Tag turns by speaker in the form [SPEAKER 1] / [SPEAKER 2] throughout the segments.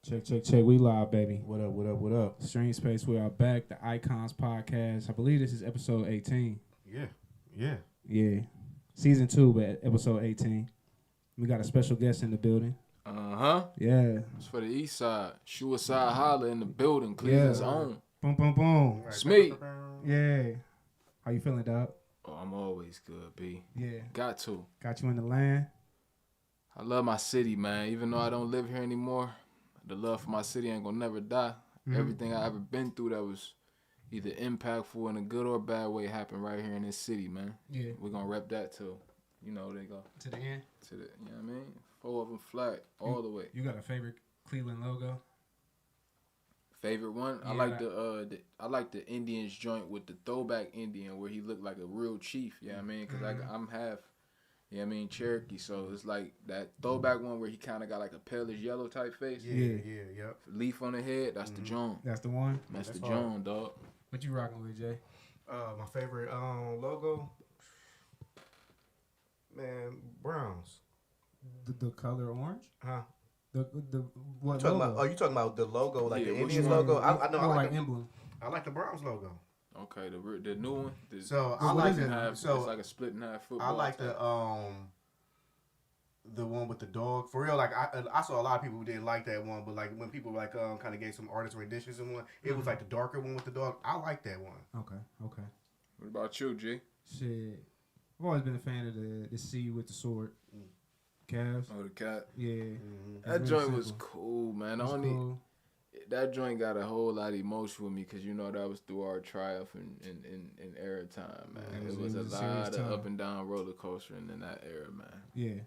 [SPEAKER 1] Check. We live, baby.
[SPEAKER 2] What up?
[SPEAKER 1] StreamSpace, we are back. The Icons Podcast. I believe this is episode 18.
[SPEAKER 2] Yeah.
[SPEAKER 1] Season 2, but episode 18. We got a special guest in the building. Yeah.
[SPEAKER 3] It's for the East Side. Shuicide Holla in the building. Cleveland's own.
[SPEAKER 1] Boom.
[SPEAKER 3] It's me.
[SPEAKER 1] Yeah. How you feeling, dog?
[SPEAKER 3] Oh, I'm always good, B.
[SPEAKER 1] Yeah.
[SPEAKER 3] Got to.
[SPEAKER 1] Got you in the land.
[SPEAKER 3] I love my city, man. Even though I don't live here anymore, the love for my city ain't gonna never die. Mm-hmm. Everything I ever been through that was either impactful in a good or bad way happened right here in this city, man.
[SPEAKER 1] Yeah.
[SPEAKER 3] We're gonna rep that till, they go.
[SPEAKER 1] To the end?
[SPEAKER 3] You know what I mean? 4 of them flat all the way.
[SPEAKER 1] You got a favorite Cleveland logo?
[SPEAKER 3] Favorite one?
[SPEAKER 1] Yeah.
[SPEAKER 3] I like the Indians joint with the throwback Indian where he looked like a real chief, you know what I mean? Because I'm half, Cherokee, so it's like that throwback one where he kind of got like a palish yellow type face.
[SPEAKER 2] Yeah.
[SPEAKER 3] Leaf on the head, that's the Joan.
[SPEAKER 1] That's the one?
[SPEAKER 3] That's the Joan, dog.
[SPEAKER 1] What you rocking with, Jay?
[SPEAKER 2] My favorite logo, man, Browns.
[SPEAKER 1] The color orange?
[SPEAKER 2] Huh?
[SPEAKER 1] The what
[SPEAKER 2] You talking
[SPEAKER 1] logo?
[SPEAKER 2] about, you talking about the logo, like
[SPEAKER 3] Yeah,
[SPEAKER 2] the
[SPEAKER 3] which
[SPEAKER 2] Indians
[SPEAKER 3] one?
[SPEAKER 2] logo? I know. I like the
[SPEAKER 1] emblem.
[SPEAKER 2] I like the Browns logo.
[SPEAKER 3] Okay, the new one.
[SPEAKER 2] So I
[SPEAKER 1] what
[SPEAKER 2] like
[SPEAKER 1] is it?
[SPEAKER 3] it's like a split in half football.
[SPEAKER 2] I like
[SPEAKER 3] type.
[SPEAKER 2] the one with the dog. For real, like I saw a lot of people who didn't like that one, but like when people like kind of gave some artist renditions in one, it was like the darker one with the dog. I like that one.
[SPEAKER 1] Okay.
[SPEAKER 3] What about you, G?
[SPEAKER 1] Shit. I've always been a fan of the C with the sword. Cavs.
[SPEAKER 3] Oh, the cat.
[SPEAKER 1] Yeah.
[SPEAKER 2] Mm-hmm.
[SPEAKER 3] That joint was cool, man.
[SPEAKER 1] Cool.
[SPEAKER 3] That joint got a whole lot of emotion with me because that was through our triumph in era time, man. It was a lot of up and down roller coaster in that era, man.
[SPEAKER 1] Yeah.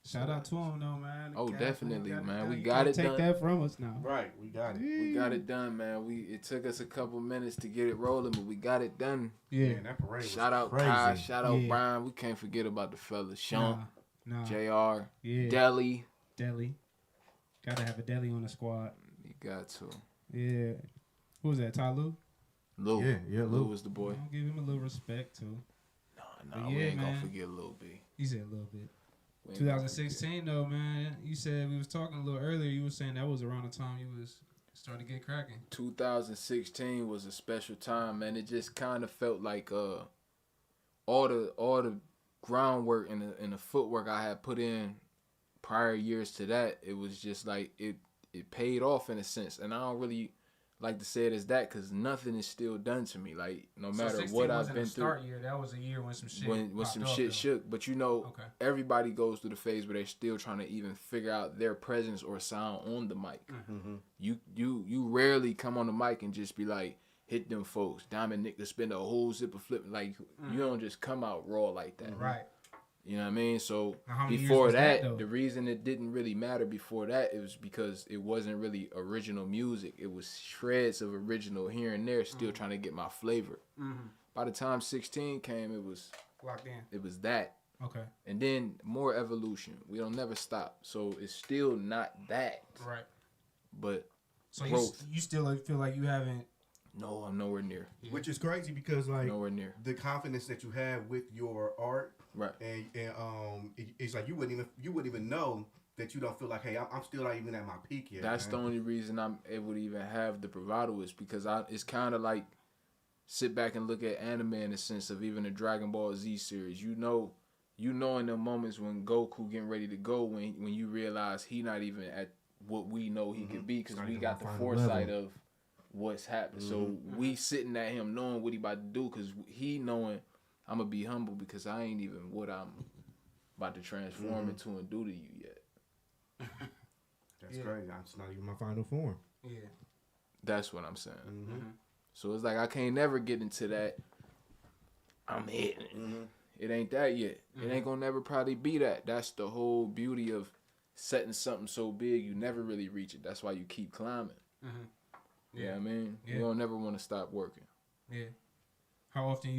[SPEAKER 1] Shout out to him though, man.
[SPEAKER 3] Oh,
[SPEAKER 1] Cavs,
[SPEAKER 3] definitely, man. We
[SPEAKER 1] You
[SPEAKER 3] got
[SPEAKER 1] can't
[SPEAKER 3] it
[SPEAKER 1] take
[SPEAKER 3] done.
[SPEAKER 1] that from us now.
[SPEAKER 2] Right, we got it.
[SPEAKER 3] We got it done, man. It took us a couple minutes to get it rolling, but we got it done.
[SPEAKER 1] Yeah.
[SPEAKER 2] Man, that parade was
[SPEAKER 3] Shout out
[SPEAKER 2] crazy.
[SPEAKER 3] Kai, shout out Brian. We can't forget about the fellas. Sean,
[SPEAKER 1] Nah.
[SPEAKER 3] JR,
[SPEAKER 1] Yeah.
[SPEAKER 3] Deli.
[SPEAKER 1] Gotta have a deli on the squad.
[SPEAKER 3] You got to.
[SPEAKER 1] Yeah. Who was that? Ty Lue?
[SPEAKER 3] Lou.
[SPEAKER 2] Yeah,
[SPEAKER 3] Lou was the boy.
[SPEAKER 1] I'll give him a little respect too.
[SPEAKER 3] No, we ain't gonna forget Lil B.
[SPEAKER 1] You said a little bit. 2016 though, man. You said we was talking a little earlier. You were saying that was around the time you was starting to get cracking.
[SPEAKER 3] 2016 was a special time, man. It just kind of felt like all the groundwork and the footwork I had put in prior years to that. It was just like it paid off in a sense, and I don't really like to say it as that because nothing is still done to me. Like no matter what I've been through.
[SPEAKER 1] Start year. That was a year when some shit
[SPEAKER 3] when some shit shook, but everybody goes through the phase where they're still trying to even figure out their presence or sound on the mic.
[SPEAKER 2] Mm-hmm.
[SPEAKER 3] You rarely come on the mic and just be like hit them folks. Diamond Nick to spin a whole zipper flip. Like you don't just come out raw like that.
[SPEAKER 1] Right.
[SPEAKER 3] You know what I mean? So
[SPEAKER 1] before
[SPEAKER 3] that, the reason it didn't really matter before that, it was because it wasn't really original music. It was shreds of original here and there, still trying to get my flavor.
[SPEAKER 1] Mm-hmm.
[SPEAKER 3] By the time 16 came, it was
[SPEAKER 1] locked in.
[SPEAKER 3] It was that.
[SPEAKER 1] Okay.
[SPEAKER 3] And then more evolution. We don't never stop. So it's still not that.
[SPEAKER 1] Right.
[SPEAKER 3] But
[SPEAKER 1] so
[SPEAKER 3] growth.
[SPEAKER 1] You still feel like you haven't.
[SPEAKER 3] No, I'm nowhere near.
[SPEAKER 2] Yeah. Which is crazy because like
[SPEAKER 3] nowhere near
[SPEAKER 2] the confidence that you have with your art.
[SPEAKER 3] Right.
[SPEAKER 2] And it's like you wouldn't even know that you don't feel like, hey, I'm still not even at my peak yet.
[SPEAKER 3] That's the only reason I'm able to even have the bravado is because it's kind of like sit back and look at anime in the sense of even the Dragon Ball Z series. You know in the moments when Goku getting ready to go when you realize he not even at what we know he could be because we got the foresight of what's happening. So we sitting at him knowing what he about to do because he knowing I'm going to be humble because I ain't even what I'm about to transform into and do to you yet.
[SPEAKER 2] That's crazy. It's not even my final form.
[SPEAKER 1] Yeah.
[SPEAKER 3] That's what I'm saying. Mm-hmm. So it's like I can't never get into that. I'm hitting it. Mm-hmm. It ain't that yet. Mm-hmm. It ain't going to never probably be that. That's the whole beauty of setting something so big you never really reach it. That's why you keep climbing. Mm-hmm. Yeah, you know what I mean? You don't never want to stop working.
[SPEAKER 1] Yeah. How often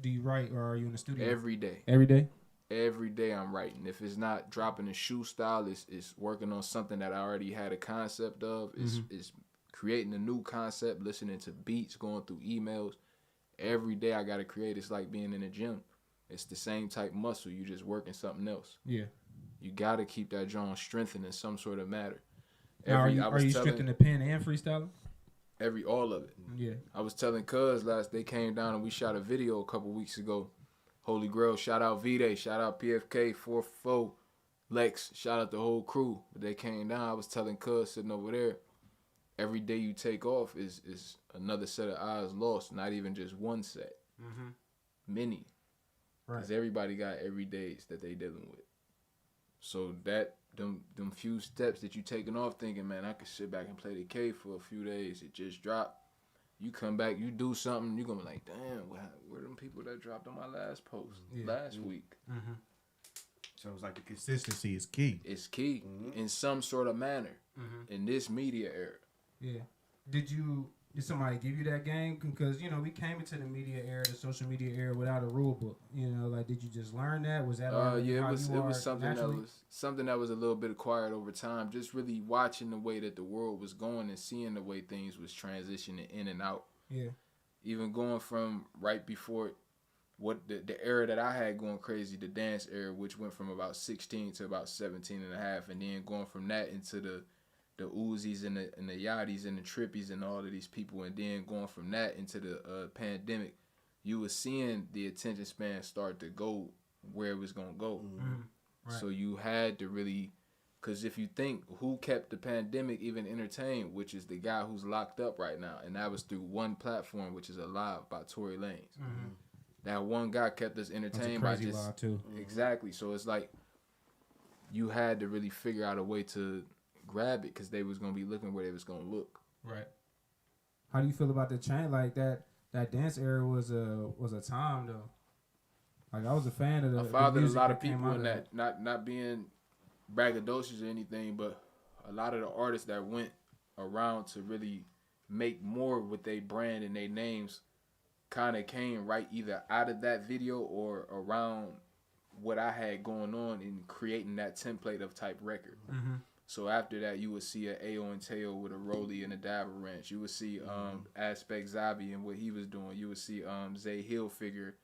[SPEAKER 1] do you write or are you in the studio?
[SPEAKER 3] Every day.
[SPEAKER 1] Every day?
[SPEAKER 3] Every day I'm writing. If it's not dropping a shoe style, it's working on something that I already had a concept of. It's creating a new concept, listening to beats, going through emails. Every day I got to create. It's like being in a gym. It's the same type muscle. You just working something else.
[SPEAKER 1] Yeah.
[SPEAKER 3] You got to keep that joint strengthened in some sort of matter.
[SPEAKER 1] Now, are you stripping the pen and freestyling?
[SPEAKER 3] All of it.
[SPEAKER 1] Yeah.
[SPEAKER 3] I was telling Cuz they came down and we shot a video a couple weeks ago. Holy Grail, shout out V-Day, shout out PFK, 444, Lex, shout out the whole crew. But they came down, I was telling Cuz sitting over there, every day you take off is another set of eyes lost, not even just one set. Mm-hmm. Many. Because everybody got every days that they dealing with. So that, them few steps that you taking off thinking, man, I could sit back and play the K for a few days, it just dropped. You come back, you do something, you're going to be like, damn, where them people that dropped on my last post last week? Mm-hmm.
[SPEAKER 2] So it's like the consistency is key.
[SPEAKER 3] It's key in some sort of manner in this media era.
[SPEAKER 1] Yeah. Did somebody give you that game? Because, you know, we came into the media era, the social media era without a rule book. You know, like, did you just learn that? Was that
[SPEAKER 3] it was something that was a little bit acquired over time. Just really watching the way that the world was going and seeing the way things was transitioning in and out.
[SPEAKER 1] Yeah.
[SPEAKER 3] Even going from right before what the era that I had going crazy, the dance era, which went from about 16 to about 17 and a half, and then going from that into the Uzis and the Yachties and the Trippies and all of these people, and then going from that into the pandemic, you were seeing the attention span start to go where it was going to go. Mm-hmm. Right. So you had to really, because if you think who kept the pandemic even entertained, which is the guy who's locked up right now, and that was through one platform, which is Alive by Tory Lanez. Mm-hmm. That one guy kept us entertained by just... Law too. Exactly. So it's like you had to really figure out a way to grab it because they was going to be looking where they was going to look.
[SPEAKER 1] Right. How do you feel about the change? Like that dance era was a time though. Like I was a fan of the. I fathered a lot of people in that. Not being braggadocious or anything, but a lot of the artists that went around to really make more with their brand and their names kind of came right either out of that video or around what I had going on in creating that template of type record. Mm-hmm. So after that, you would see a Ayo and Teo with a Rolly and a Dabber Ranch. You would see Aspect Zabi and what he was doing. You would see Zay Hill figure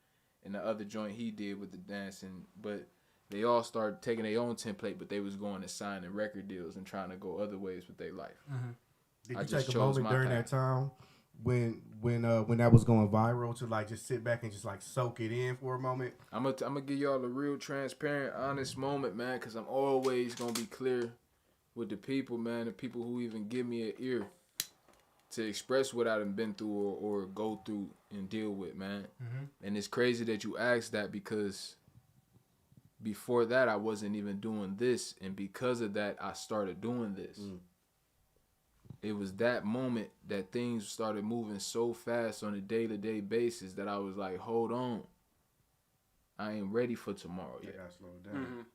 [SPEAKER 1] and the other joint he did with the dancing. But they all started taking their own template, but they was going to signing record deals and trying to go other ways with their life. Mm-hmm.
[SPEAKER 2] Did you take a moment during that time when that was going viral to like just sit back and just like soak it in for a moment?
[SPEAKER 3] I'm gonna give y'all a real transparent, honest moment, man, because I'm always gonna be clear with the people, man, the people who even give me an ear to express what I've been through or go through and deal with, man. Mm-hmm. And it's crazy that you asked that because before that I wasn't even doing this, and because of that I started doing this. Mm. It was that moment that things started moving so fast on a day-to-day basis that I was like, hold on. I ain't ready for tomorrow yet.
[SPEAKER 2] I gotta slow down.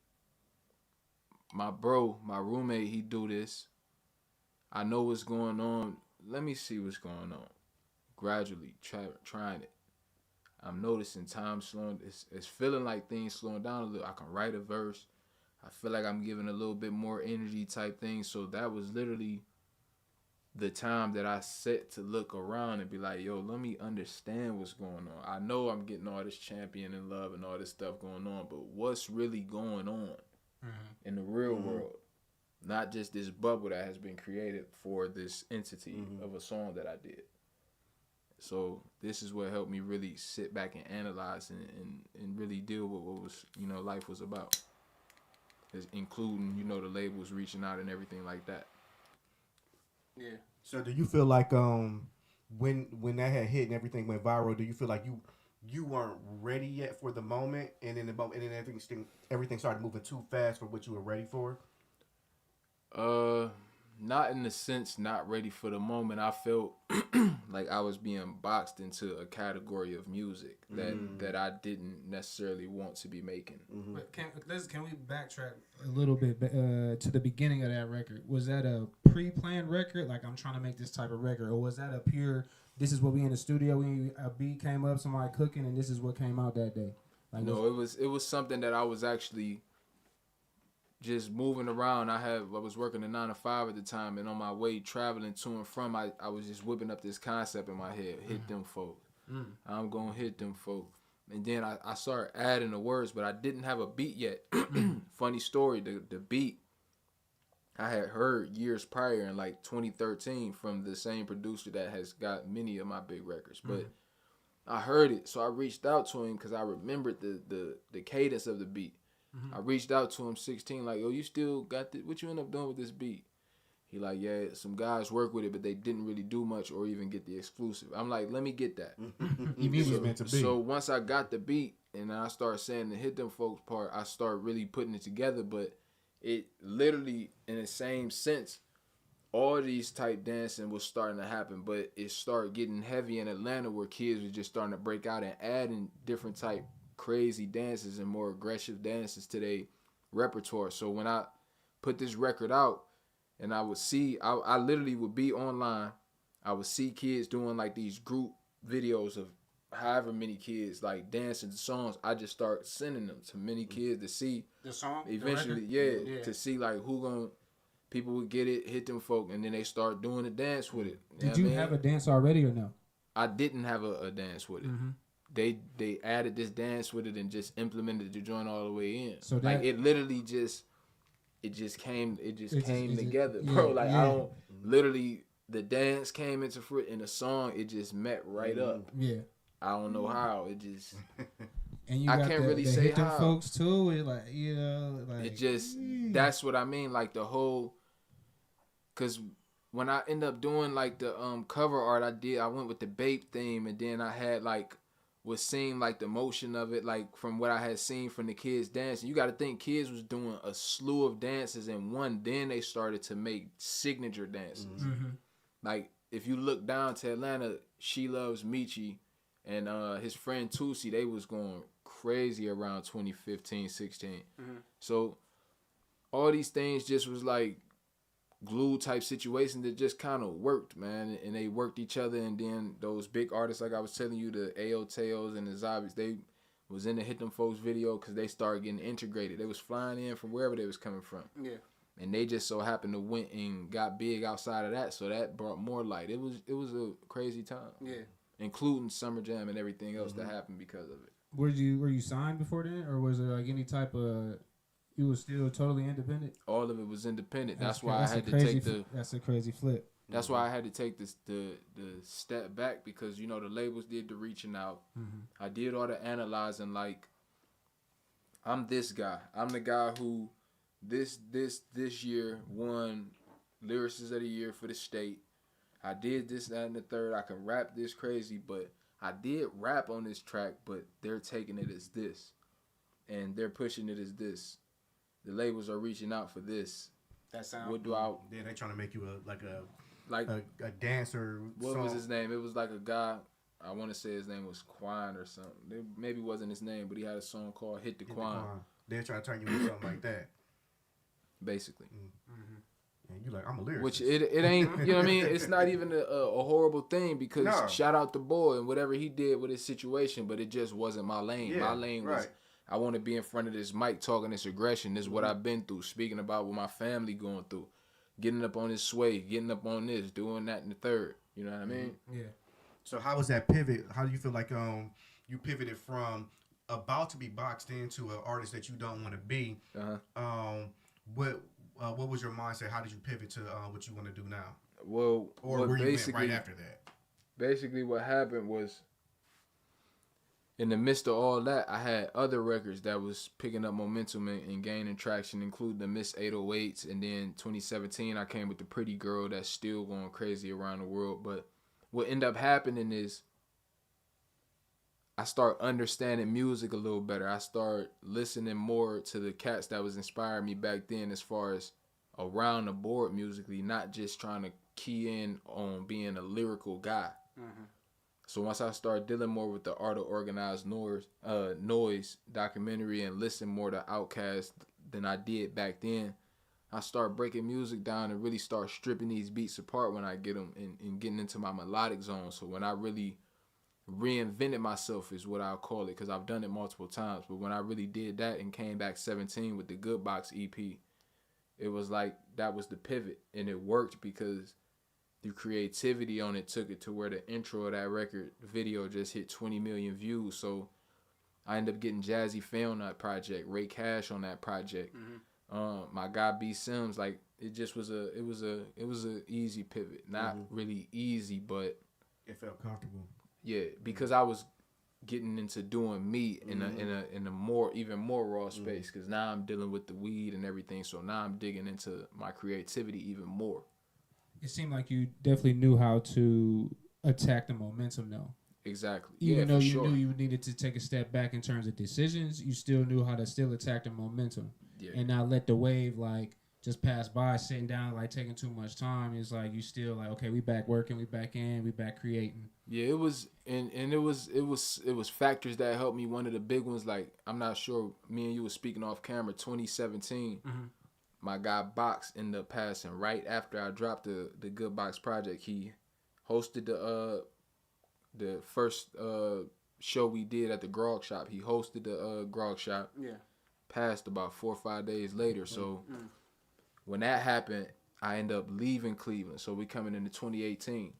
[SPEAKER 2] Mm-hmm.
[SPEAKER 3] My roommate, he do this. I know what's going on. Let me see what's going on. Gradually, trying it. I'm noticing time slowing. It's feeling like things slowing down a little. I can write a verse. I feel like I'm giving a little bit more energy type thing. So that was literally the time that I set to look around and be like, yo, let me understand what's going on. I know I'm getting all this champion and love and all this stuff going on, but what's really going on in the real world? Not just this bubble that has been created for this entity of a song that I did. So this is what helped me really sit back and analyze and really deal with what was, life was about. Including, the labels reaching out and everything like that.
[SPEAKER 2] Yeah. So do you feel like when that had hit and everything went viral, do you feel like you weren't ready yet for the moment, and then everything started moving too fast for what you were ready for?
[SPEAKER 3] Not in the sense not ready for the moment. I felt like I was being boxed into a category of music that I didn't necessarily want to be making. Mm-hmm.
[SPEAKER 1] But can we backtrack a little bit to the beginning of that record? Was that a pre-planned record, like I'm trying to make this type of record, or was that a pure, this is what we in the studio, a beat came up, somebody cooking, and this is what came out that day? Like,
[SPEAKER 3] no, it was something that I was actually just moving around. I was working a 9 to 5 at the time, and on my way traveling to and from, I was just whipping up this concept in my head: hit them folks. I'm gonna hit them folks. And then I started adding the words, but I didn't have a beat yet. Funny story, the beat I had heard years prior in like 2013 from the same producer that has got many of my big records. But I heard it, so I reached out to him because I remembered the cadence of the beat. I reached out to him 16, like, yo, you still got this? What you end up doing with this beat? He like, yeah, some guys work with it, but they didn't really do much or even get the exclusive. I'm like, let me get that.
[SPEAKER 2] You knew it was meant to be.
[SPEAKER 3] So once I got the beat and I started saying the Hit Them Folks part, I started really putting it together. But it literally, in the same sense, all these type dancing was starting to happen, but it started getting heavy in Atlanta where kids were just starting to break out and adding different type crazy dances and more aggressive dances to their repertoire. So when I put this record out and I would see, I literally would be online, I would see kids doing like these group videos of however many kids like dancing to songs. I just start sending them to many kids to see
[SPEAKER 4] the song
[SPEAKER 3] eventually,
[SPEAKER 4] yeah,
[SPEAKER 3] to see like who gonna. People would get it, hit them folk, and then they start doing the dance with it.
[SPEAKER 1] Did you have a dance already or no?
[SPEAKER 3] I didn't have a dance with it. They added this dance with it and just implemented the joint all the way in. So like it literally just came together, bro. Like I don't literally the dance came into fruit in the song. It just met right up. Yeah. I don't know how it just.
[SPEAKER 1] And you got I can't really say hit them how. Folks too. It like like
[SPEAKER 3] it just that's what I mean. Like the whole. Cause when I end up doing like the cover art, I went with the Bape theme, and then I had like was seeing like the motion of it, like from what I had seen from the kids dancing. You got to think kids was doing a slew of dances in one. Then they started to make signature dances. Like if you look down to Atlanta, She Loves Michi and his friend Tusi, they was going crazy around 2015, 16. So all these things just was like glue type situation that just kind of worked, man, and they worked each other. And then those big artists, like I was telling you, the Ayo Teos and the Zombies, they was in the Hit Them Folks video because they started getting integrated. They was flying in from wherever they was coming from. Yeah. And they just so happened to went and got big outside of that, so that brought more light. It was a crazy time. Yeah. Including Summer Jam and everything else that happened because of it.
[SPEAKER 1] Were you signed before then, or was there like any type of? You was still totally independent?
[SPEAKER 3] All of it was independent. That's why I had to take the...
[SPEAKER 1] That's a crazy flip.
[SPEAKER 3] That's why I had to take the step back because, you know, the labels did the reaching out. I did all the analyzing. Like, I'm this guy. I'm the guy who this year won Lyricist of the Year for the state. I did this, that, and the third. I can rap this crazy, but I did rap on this track, but they're taking it as this. And they're pushing it as this. The labels are reaching out for this.
[SPEAKER 4] That sound.
[SPEAKER 3] What do I?
[SPEAKER 2] Yeah, they trying to make you a dancer.
[SPEAKER 3] What was his name? It was like a guy. I want to say his name was Quan or something. It maybe wasn't his name, but he had a song called "Hit the Quan."
[SPEAKER 2] They're trying to turn you into something like that.
[SPEAKER 3] Basically.
[SPEAKER 2] And you like, I'm a lyricist.
[SPEAKER 3] Which it ain't. You know what I mean? It's not even a horrible thing because shout out the boy and whatever he did with his situation, but it just wasn't my lane. Yeah, my lane was. I want to be in front of this mic talking this aggression. This is what I've been through, speaking about what my family going through, getting up on this sway, getting up on this, doing that and the third. You know what I mean?
[SPEAKER 1] Yeah.
[SPEAKER 2] So how was that pivot? How do you feel like you pivoted from about to be boxed into an artist that you don't want to be? What was your mindset? How did you pivot to what you want to do now?
[SPEAKER 3] Well,
[SPEAKER 2] or were you went right after that?
[SPEAKER 3] Basically, what happened was, in the midst of all that, I had other records that was picking up momentum and gaining traction, including the Miss 808s. And then 2017, I came with the Pretty Girl that's still going crazy around the world. But what ended up happening is I start understanding music a little better. I start listening more to the cats that was inspiring me back then as far as around the board musically, not just trying to key in on being a lyrical guy. So once I started dealing more with the art of organized noise documentary and listen more to Outkast than I did back then, I start breaking music down and really start stripping these beats apart when I get them and getting into my melodic zone. So when I really reinvented myself is what I'll call it, because I've done it multiple times. But when I really did that and came back 17 with the Good Box EP, it was like that was the pivot, and it worked because the creativity on it took it to where the intro of that record video just hit 20 million views. So I ended up getting Jazzy Faye on that project, Ray Cash on that project. My guy B Sims, like it just was a easy pivot. Not really easy, but
[SPEAKER 2] it felt comfortable.
[SPEAKER 3] Yeah, because I was getting into doing me in a more even more raw space, because now I'm dealing with the weed and everything, so now I'm digging into my creativity even more.
[SPEAKER 1] It seemed like you definitely knew how to attack the momentum though.
[SPEAKER 3] Exactly.
[SPEAKER 1] Even though you knew you needed to take a step back in terms of decisions, you still knew how to still attack the momentum and not let the wave like just pass by, sitting down, like taking too much time. It's like you still like, okay, we back working, we back in, we back creating.
[SPEAKER 3] Yeah, it was, and it was factors that helped me. One of the big ones, like I'm not sure, me and you was speaking off camera. 2017, my guy Box ended up passing right after I dropped the Good Box project. He hosted the first show we did at the Grog Shop. He hosted the Grog Shop. Yeah. Passed about 4 or 5 days later. So when that happened, I ended up leaving Cleveland. So we coming into 2018.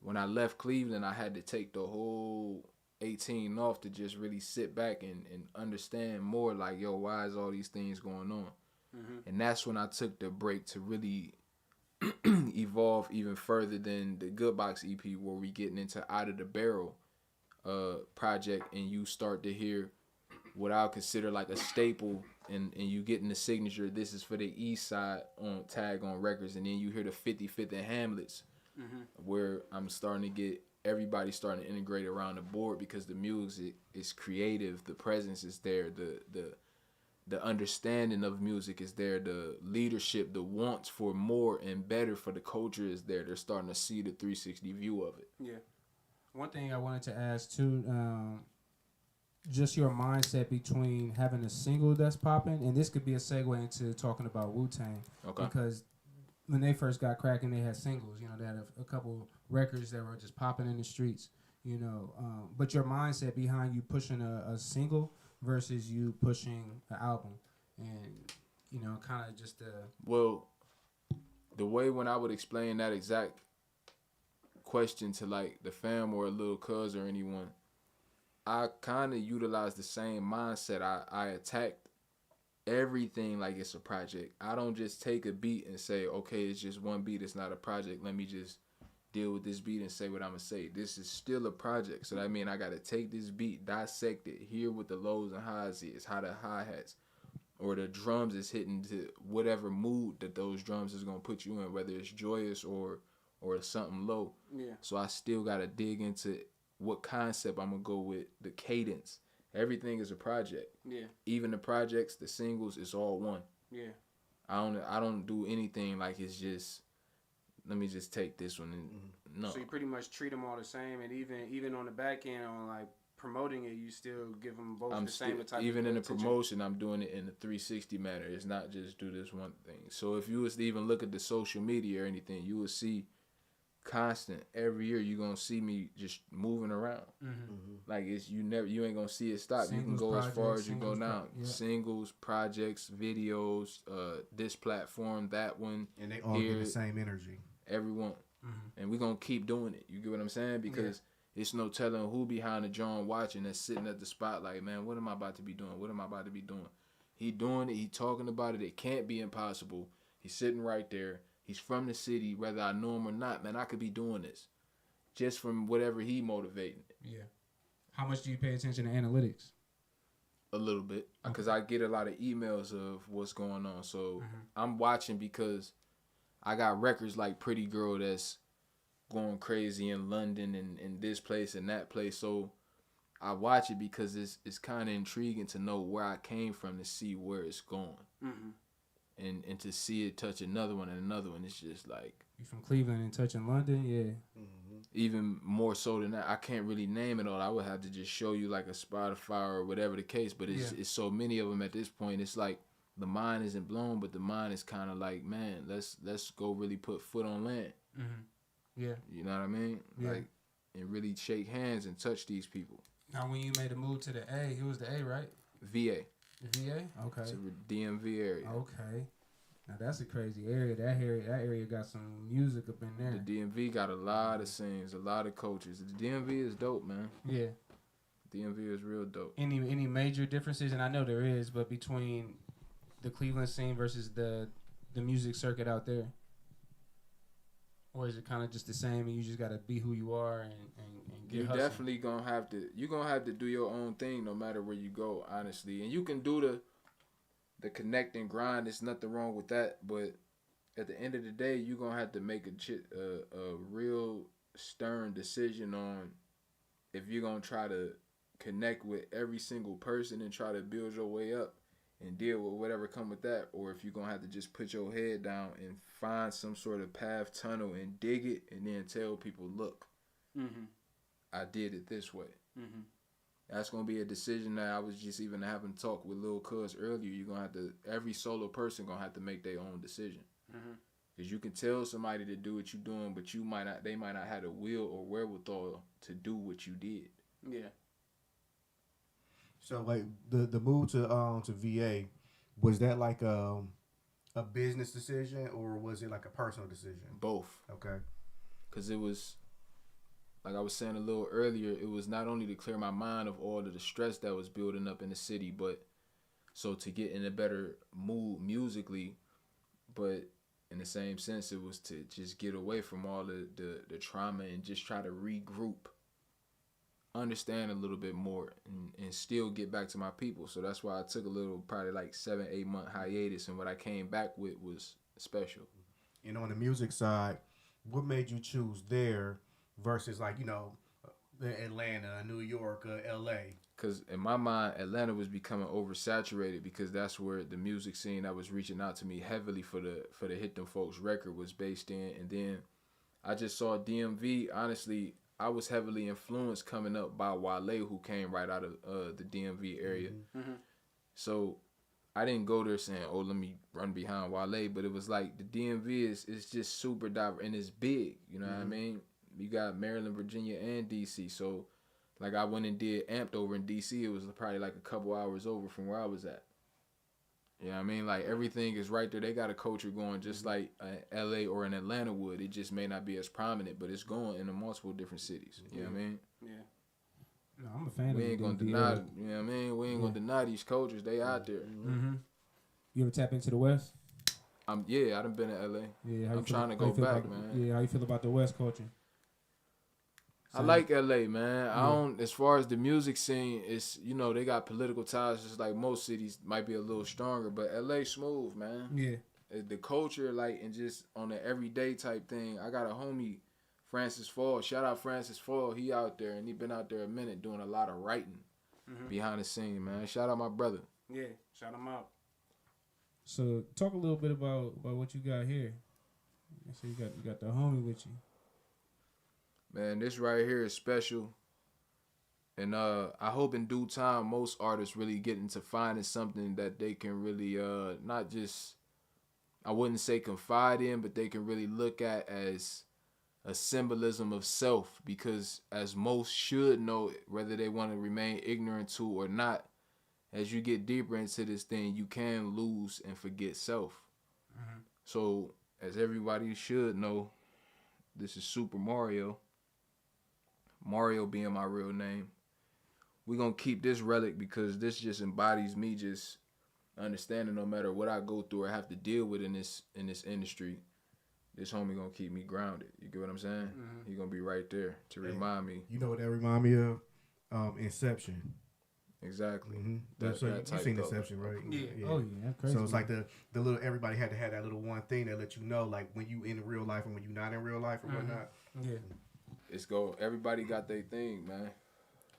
[SPEAKER 3] When I left Cleveland, I had to take the whole 18 off to just really sit back and understand more, like, yo, why is all these things going on? And that's when I took the break to really evolve even further than the Good Box EP, where we getting into Out of the Barrel project, and you start to hear what I'll consider like a staple, and you getting the signature, this is for the East Side on Tag on Records, and then you hear the 55th and Hamlets, where I'm starting to get everybody starting to integrate around the board, because the music is creative, the presence is there, the understanding of music is there, the leadership, the wants for more and better for the culture is there. They're starting to see the 360 view of it.
[SPEAKER 1] Yeah. One thing I wanted to ask too, just your mindset between having a single that's popping, and this could be a segue into talking about Wu-Tang. Okay. Because when they first got cracking, they had singles. You know, they had a couple records that were just popping in the streets. You know, but your mindset behind you pushing a single versus you pushing an album, and you know, kind of just
[SPEAKER 3] well, the way when I would explain that exact question to like the fam or a little cuz or anyone, I kind of utilized the same mindset. I attacked everything like it's a project. I don't just take a beat and say, okay, it's just one beat, it's not a project, let me just deal with this beat and say what I'm gonna say. This is still a project. So that means I gotta take this beat, dissect it, hear what the lows and highs is, how the hi-hats or the drums is hitting to whatever mood that those drums is gonna put you in, whether it's joyous or something low. Yeah. So I still gotta dig into what concept I'm gonna go with, the cadence. Everything is a project. Yeah. Even the projects, the singles, it's all one. Yeah. I don't do anything like it's just, let me just take this one and no.
[SPEAKER 1] So you pretty much treat them all the same, and even on the back end on like promoting it, you still give them both the same type.
[SPEAKER 3] Even in the promotion, I'm doing it in a 360 manner. It's not just do this one thing. So if you was to even look at the social media or anything, you will see constant every year. You're gonna see me just moving around. Like you ain't gonna see it stop. Singles, you can go as far as you go now. Singles, projects, videos, this platform, that one,
[SPEAKER 2] and they all get the same energy.
[SPEAKER 3] Everyone, and we're gonna keep doing it. You get what I'm saying? Because it's no telling who behind the drum watching that's sitting at the spot like, man, what am I about to be doing? What am I about to be doing? He doing it. He talking about it. It can't be impossible. He's sitting right there. He's from the city, whether I know him or not. Man, I could be doing this just from whatever he motivating.
[SPEAKER 1] Yeah. How much do you pay attention to analytics?
[SPEAKER 3] A little bit, because I get a lot of emails of what's going on. So I'm watching because I got records like Pretty Girl that's going crazy in London and this place and that place. So I watch it because it's kind of intriguing to know where I came from, to see where it's going. And to see it touch another one and another one, it's just like...
[SPEAKER 1] You from Cleveland and touching London? Yeah.
[SPEAKER 3] Even more so than that. I can't really name it all. I would have to just show you like a Spotify or whatever the case, but it's so many of them at this point. It's like the mind isn't blown, but the mind is kind of like, man, let's go really put foot on land. Yeah. You know what I mean? Yeah. Like, and really shake hands and touch these people.
[SPEAKER 1] Now, when you made a move to the A, it was the A, right?
[SPEAKER 3] VA.
[SPEAKER 1] VA? Okay.
[SPEAKER 3] It's a DMV area.
[SPEAKER 1] Okay. Now, that's a crazy area. That area got some music up in there.
[SPEAKER 3] The DMV got a lot of scenes, a lot of cultures. The DMV is dope, man. Yeah. DMV is real dope.
[SPEAKER 1] Any major differences, and I know there is, but between the Cleveland scene versus the music circuit out there? Or is it kind of just the same and you just got to be who you are and get
[SPEAKER 3] you
[SPEAKER 1] hustling?
[SPEAKER 3] Definitely going to have to do your own thing no matter where you go, honestly. And you can do the connect and grind. There's nothing wrong with that. But at the end of the day, you're going to have to make a real stern decision on if you're going to try to connect with every single person and try to build your way up and deal with whatever come with that, or if you're going to have to just put your head down and find some sort of path tunnel and dig it and then tell people, look, I did it this way. That's going to be a decision that I was just even having talk with Lil Cuz earlier. You're going to have to, every solo person going to have to make their own decision. Because you can tell somebody to do what you're doing, but they might not have the will or wherewithal to do what you did.
[SPEAKER 4] Yeah.
[SPEAKER 2] So like the move to VA, was that like a business decision or was it like a personal decision?
[SPEAKER 3] Both.
[SPEAKER 2] Okay.
[SPEAKER 3] Because it was, like I was saying a little earlier, it was not only to clear my mind of all of the stress that was building up in the city, but so to get in a better mood musically, but in the same sense, it was to just get away from all the trauma and just try to regroup, understand a little bit more, and still get back to my people. So that's why I took a little, probably like 7-8 month hiatus, and what I came back with was special.
[SPEAKER 2] And on the music side, what made you choose there versus like, Atlanta, New York, LA?
[SPEAKER 3] Because in my mind, Atlanta was becoming oversaturated because that's where the music scene that was reaching out to me heavily for the Hit Them Folks record was based in. And then I just saw DMV. Honestly, I was heavily influenced coming up by Wale, who came right out of the DMV area. So I didn't go there saying, oh, let me run behind Wale. But it was like the DMV is just super diverse and it's big. You know what I mean? You got Maryland, Virginia, and D.C. So like I went and did Amped over in D.C. It was probably like a couple hours over from where I was at. You know what I mean? Like everything is right there. They got a culture going just like L.A. or in Atlanta would. It just may not be as prominent, but it's going in multiple different cities. You know what I mean?
[SPEAKER 4] Yeah.
[SPEAKER 1] No, I'm a fan
[SPEAKER 3] We
[SPEAKER 1] of
[SPEAKER 3] ain't gonna deny, you know what I mean? We ain't gonna deny these cultures. They out there.
[SPEAKER 1] You ever tap into the West?
[SPEAKER 3] I done been to L.A.
[SPEAKER 1] Yeah,
[SPEAKER 3] I'm trying to go back, man.
[SPEAKER 1] Yeah, how you feel about the West culture?
[SPEAKER 3] I like LA, man. I don't, as far as the music scene, it's, they got political ties just like most cities, might be a little stronger, but LA smooth, man.
[SPEAKER 1] Yeah.
[SPEAKER 3] The culture, like, and just on the everyday type thing. I got a homie, Francis Fall. Shout out Francis Fall. He out there, and he been out there a minute doing a lot of writing behind the scene, man. Shout out my brother.
[SPEAKER 4] Yeah, shout him out.
[SPEAKER 1] So talk a little bit about what you got here. So you got the homie with you.
[SPEAKER 3] Man, this right here is special. And I hope in due time most artists really get into finding something that they can really not just, I wouldn't say confide in, but they can really look at as a symbolism of self, because as most should know, whether they want to remain ignorant to or not, as you get deeper into this thing, you can lose and forget self. So as everybody should know, this is Super Mario. Mario being my real name. We're going to keep this relic because this just embodies me just understanding no matter what I go through or have to deal with in this industry, this homie going to keep me grounded. You get what I'm saying? He going to be right there to remind me.
[SPEAKER 2] You know what that remind me of? Inception.
[SPEAKER 3] Exactly.
[SPEAKER 2] So you've seen Inception, right?
[SPEAKER 1] Yeah. Oh, yeah. Crazy.
[SPEAKER 2] So it's like the little, everybody had to have that little one thing that let you know, like when you in real life and when you not in real life or whatnot.
[SPEAKER 1] Yeah.
[SPEAKER 3] Everybody got their thing, man.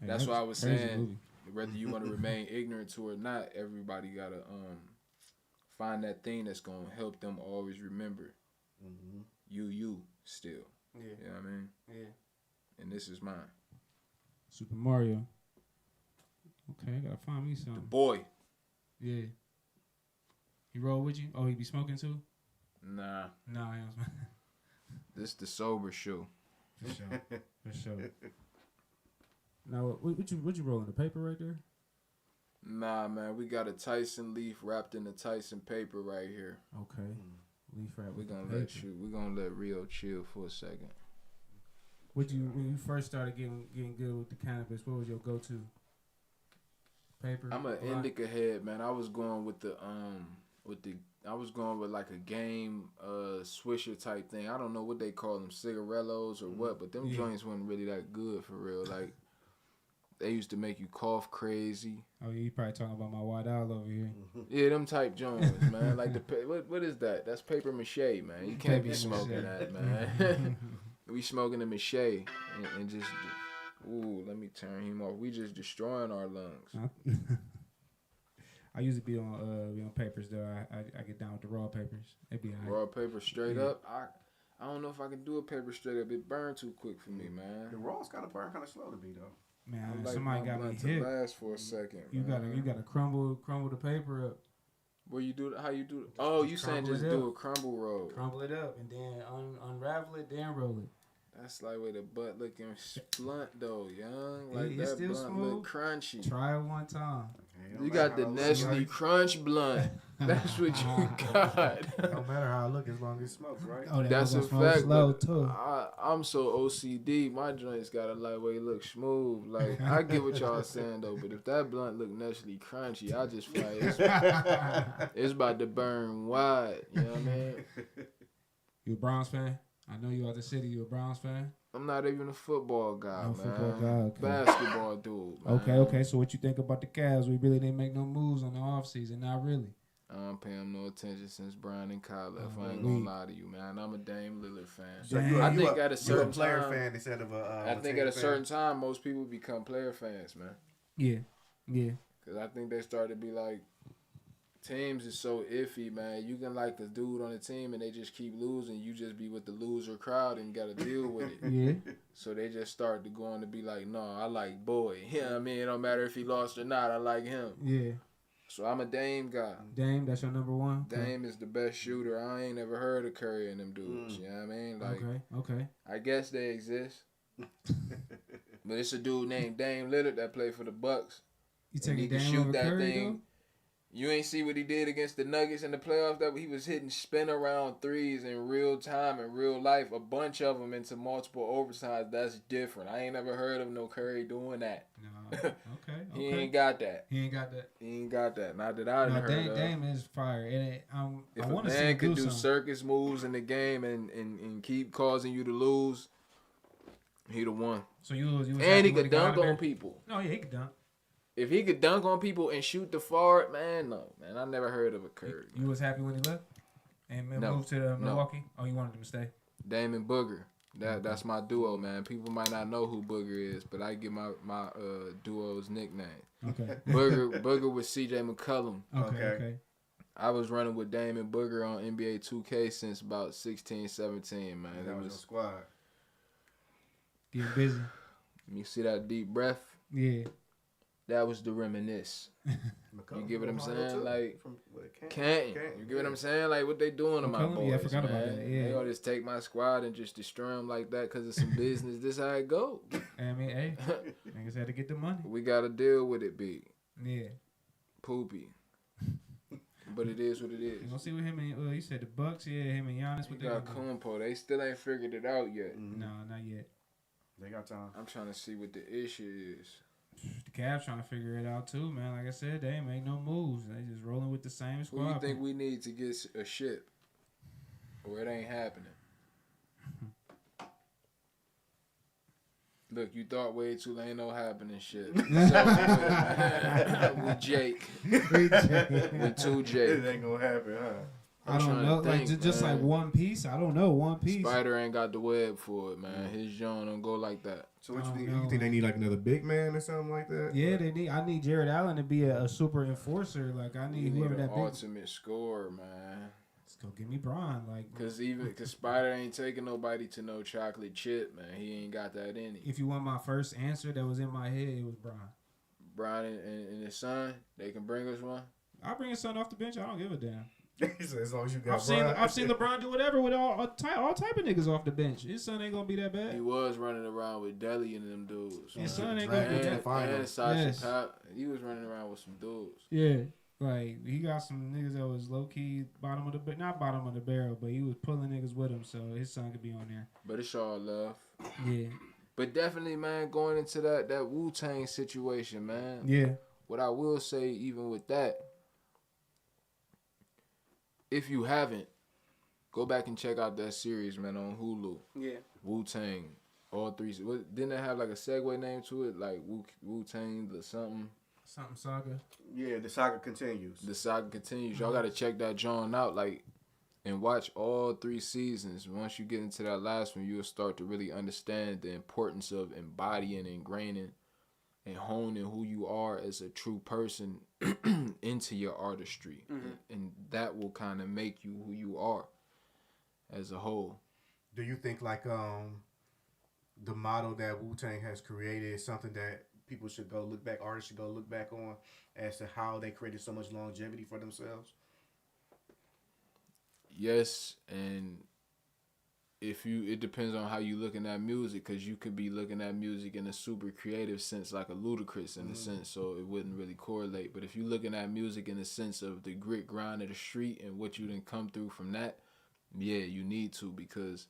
[SPEAKER 3] That's why I was saying, whether you want to remain ignorant to or not, everybody got to find that thing that's going to help them always remember you still.
[SPEAKER 4] Yeah.
[SPEAKER 3] You know what I mean?
[SPEAKER 4] Yeah.
[SPEAKER 3] And this is mine.
[SPEAKER 1] Super Mario. Okay, I got to find me something.
[SPEAKER 3] The boy.
[SPEAKER 1] Yeah. He roll with you? Oh, he be smoking too?
[SPEAKER 3] Nah.
[SPEAKER 1] Nah, he don't smoke.
[SPEAKER 3] This the sober show.
[SPEAKER 1] For sure. Now, what you rolling? The paper right there?
[SPEAKER 3] Nah, man, we got a Tyson leaf wrapped in the Tyson paper right here.
[SPEAKER 1] Okay. Leaf wrap.
[SPEAKER 3] We're gonna let Rio chill for a second.
[SPEAKER 1] When you first started getting good with the cannabis, what was your go-to? Paper.
[SPEAKER 3] I'm an indica head, man. I was going with the I was going with like a game swisher type thing. I don't know what they call them, cigarellos or what, but them joints weren't really that good for real. Like they used to make you cough crazy.
[SPEAKER 1] Oh, yeah, you probably talking about my White Owl over here.
[SPEAKER 3] Yeah, them type joints, man. Like what is that? That's paper mache, man. You can't be smoking that, man. We smoking the mache and just, ooh, let me turn him off. We just destroying our lungs.
[SPEAKER 1] I usually be on papers though. I get down with the raw papers. It be
[SPEAKER 3] raw paper straight up. I don't know if I can do a paper straight up. It burn too quick for me, man.
[SPEAKER 2] The raw's kind of burn kind of slow to me though.
[SPEAKER 1] Man,
[SPEAKER 3] like
[SPEAKER 1] somebody got me hit.
[SPEAKER 3] Last for a second.
[SPEAKER 1] You gotta crumble the paper up.
[SPEAKER 3] Where you do? How you do? Oh, you saying just do a crumble roll?
[SPEAKER 1] Crumble it up and then unravel it, then roll it.
[SPEAKER 3] That's like with the butt looking blunt though, young. Like
[SPEAKER 1] it's
[SPEAKER 3] that
[SPEAKER 1] still
[SPEAKER 3] blunt
[SPEAKER 1] smooth.
[SPEAKER 3] look crunchy.
[SPEAKER 1] Try it one time.
[SPEAKER 3] You got the Nestle Crunch blunt. That's what you got.
[SPEAKER 2] No matter how it look, as long as it smokes, right?
[SPEAKER 1] Oh,
[SPEAKER 3] that's a fact.
[SPEAKER 1] Slow too.
[SPEAKER 3] I'm so OCD. My joints gotta like way look smooth. Like I get what y'all saying though, but if that blunt look Nestle Crunchy, I just feel like it's about to burn wide. You know what I mean?
[SPEAKER 1] You a Browns fan? I know you out the city. You a Browns fan?
[SPEAKER 3] I'm not even a football guy, man.
[SPEAKER 1] Football guy, okay.
[SPEAKER 3] Basketball dude, man.
[SPEAKER 1] Okay. So what you think about the Cavs? We really didn't make no moves on the offseason. Not really.
[SPEAKER 3] I don't pay him no attention since Brian and Kyle left. I ain't gonna lie to you, man. I'm a Dame Lillard fan.
[SPEAKER 2] So I think
[SPEAKER 3] at a certain
[SPEAKER 2] player
[SPEAKER 3] time,
[SPEAKER 2] fan instead of a.
[SPEAKER 3] I think at a certain time, most people become player fans, man.
[SPEAKER 1] Yeah.
[SPEAKER 3] Because I think they start to be like, teams is so iffy, man. You can like the dude on the team and they just keep losing. You just be with the loser crowd and got to deal with it.
[SPEAKER 1] Yeah.
[SPEAKER 3] So they just start to go on to be like, no, I like Boy. You know what I mean? It don't matter if he lost or not. I like him.
[SPEAKER 1] Yeah.
[SPEAKER 3] So I'm a Dame guy.
[SPEAKER 1] Dame, that's your number one?
[SPEAKER 3] Dame is the best shooter. I ain't never heard of Curry and them dudes. You know what I mean? Like,
[SPEAKER 1] okay.
[SPEAKER 3] I guess they exist. But it's a dude named Dame Lillard that played for the Bucks.
[SPEAKER 1] You taking
[SPEAKER 3] Dame
[SPEAKER 1] Dame over Curry, though?
[SPEAKER 3] You ain't see what he did against the Nuggets in the playoffs? That he was hitting spin around threes in real time, in real life, a bunch of them into multiple overtimes. That's different. I ain't never heard of no Curry doing that.
[SPEAKER 1] No. Okay.
[SPEAKER 3] He ain't got that.
[SPEAKER 1] He ain't got that.
[SPEAKER 3] Not that I heard of.
[SPEAKER 1] Dame is fire. And
[SPEAKER 3] if
[SPEAKER 1] I
[SPEAKER 3] a
[SPEAKER 1] want to see
[SPEAKER 3] man
[SPEAKER 1] him
[SPEAKER 3] could do
[SPEAKER 1] something.
[SPEAKER 3] circus moves in the game and keep causing you to lose, he the one.
[SPEAKER 1] So you was
[SPEAKER 3] and he could dunk on people.
[SPEAKER 1] No, yeah, he could dunk.
[SPEAKER 3] If he could dunk on people and shoot the forward, man, I never heard of a Curry.
[SPEAKER 1] You was happy when he left and moved to Milwaukee? Oh, you wanted him to stay?
[SPEAKER 3] Dame and Booger. That's my duo, man. People might not know who Booger is, but I give my duo's nickname.
[SPEAKER 1] Okay.
[SPEAKER 3] Booger with CJ McCollum.
[SPEAKER 1] Okay.
[SPEAKER 3] I was running with Dame and Booger on NBA 2K since about 16, 17, man.
[SPEAKER 2] That was your squad.
[SPEAKER 1] Getting busy.
[SPEAKER 3] You see that deep breath?
[SPEAKER 1] Yeah.
[SPEAKER 3] That was the reminisce. You get what I'm saying? Like, Canton. You get what I'm saying? Like, what they doing to my boys,
[SPEAKER 1] yeah, I forgot
[SPEAKER 3] man.
[SPEAKER 1] about that. Yeah.
[SPEAKER 3] They gonna just take my squad and just destroy them like that because of some business. This how it go.
[SPEAKER 1] I mean, hey, niggas had to get the money.
[SPEAKER 3] We got to deal with it, B.
[SPEAKER 1] Yeah.
[SPEAKER 3] Poopy. But it is what it is.
[SPEAKER 1] You gonna see what him and, you said the Bucks, yeah, him and Giannis.
[SPEAKER 3] You got Kumpo. They still ain't figured it out yet.
[SPEAKER 1] No, not yet.
[SPEAKER 2] They got time.
[SPEAKER 3] I'm trying to see what the issue is.
[SPEAKER 1] The Cavs trying to figure it out too, man. Like I said, they ain't make no moves. They just rolling with the same squad.
[SPEAKER 3] Who you think we need to get a ship? Or it ain't happening? Look, you thought way too late, ain't no happening shit. So, with Jake. With 2 Jake.
[SPEAKER 2] It ain't gonna happen, huh?
[SPEAKER 1] I don't know. Like just like One Piece. I don't know. One Piece.
[SPEAKER 3] Spider ain't got the web for it, man. His John don't go like that.
[SPEAKER 2] So what you think? You think they need like another big man or something like that?
[SPEAKER 1] Yeah, they need. I need Jared Allen to be a super enforcer. Like I need whoever that big
[SPEAKER 3] ultimate scorer, man.
[SPEAKER 1] Let's go give me Bron. Like
[SPEAKER 3] cause Spider ain't taking nobody to no chocolate chip, man. He ain't got that in it.
[SPEAKER 1] If you want my first answer that was in my head, it was Bron.
[SPEAKER 3] Bron and his son, they can bring us one.
[SPEAKER 1] I'll bring his son off the bench. I don't give a damn.
[SPEAKER 2] As long as you got
[SPEAKER 1] I've seen LeBron do whatever with all type of niggas off the bench. His son ain't gonna be that bad.
[SPEAKER 3] He was running around with Deli and them dudes.
[SPEAKER 1] His son ain't gonna be that
[SPEAKER 3] bad. And Sasha Pop, he was running around with some dudes.
[SPEAKER 1] Yeah, like he got some niggas that was low key not bottom of the barrel, but he was pulling niggas with him, so his son could be on there.
[SPEAKER 3] But it's all love.
[SPEAKER 1] Yeah.
[SPEAKER 3] But definitely, man, going into that Wu-Tang situation, man.
[SPEAKER 1] Yeah.
[SPEAKER 3] What I will say, even with that, if you haven't, go back and check out that series, man, on Hulu.
[SPEAKER 4] Yeah.
[SPEAKER 3] Wu-Tang. All three. Didn't it have like a segue name to it? Like Wu-Tang, the something?
[SPEAKER 1] Something saga.
[SPEAKER 2] Yeah, the saga continues.
[SPEAKER 3] The saga continues. Y'all got to check that John out, like, and watch all 3 seasons. Once you get into that last one, you'll start to really understand the importance of embodying, ingraining, and honing who you are as a true person into your artistry. And that will kind of make you who you are as a whole.
[SPEAKER 2] Do you think like the model that Wu-Tang has created is something that people should go look back, artists should go look back on as to how they created so much longevity for themselves?
[SPEAKER 3] Yes, and it depends on how you looking at music, because you could be looking at music in a super creative sense, like a Ludacris in a sense, so it wouldn't really correlate. But if you're looking at music in the sense of the grit grind of the street and what you done come through from that, yeah, you need to, because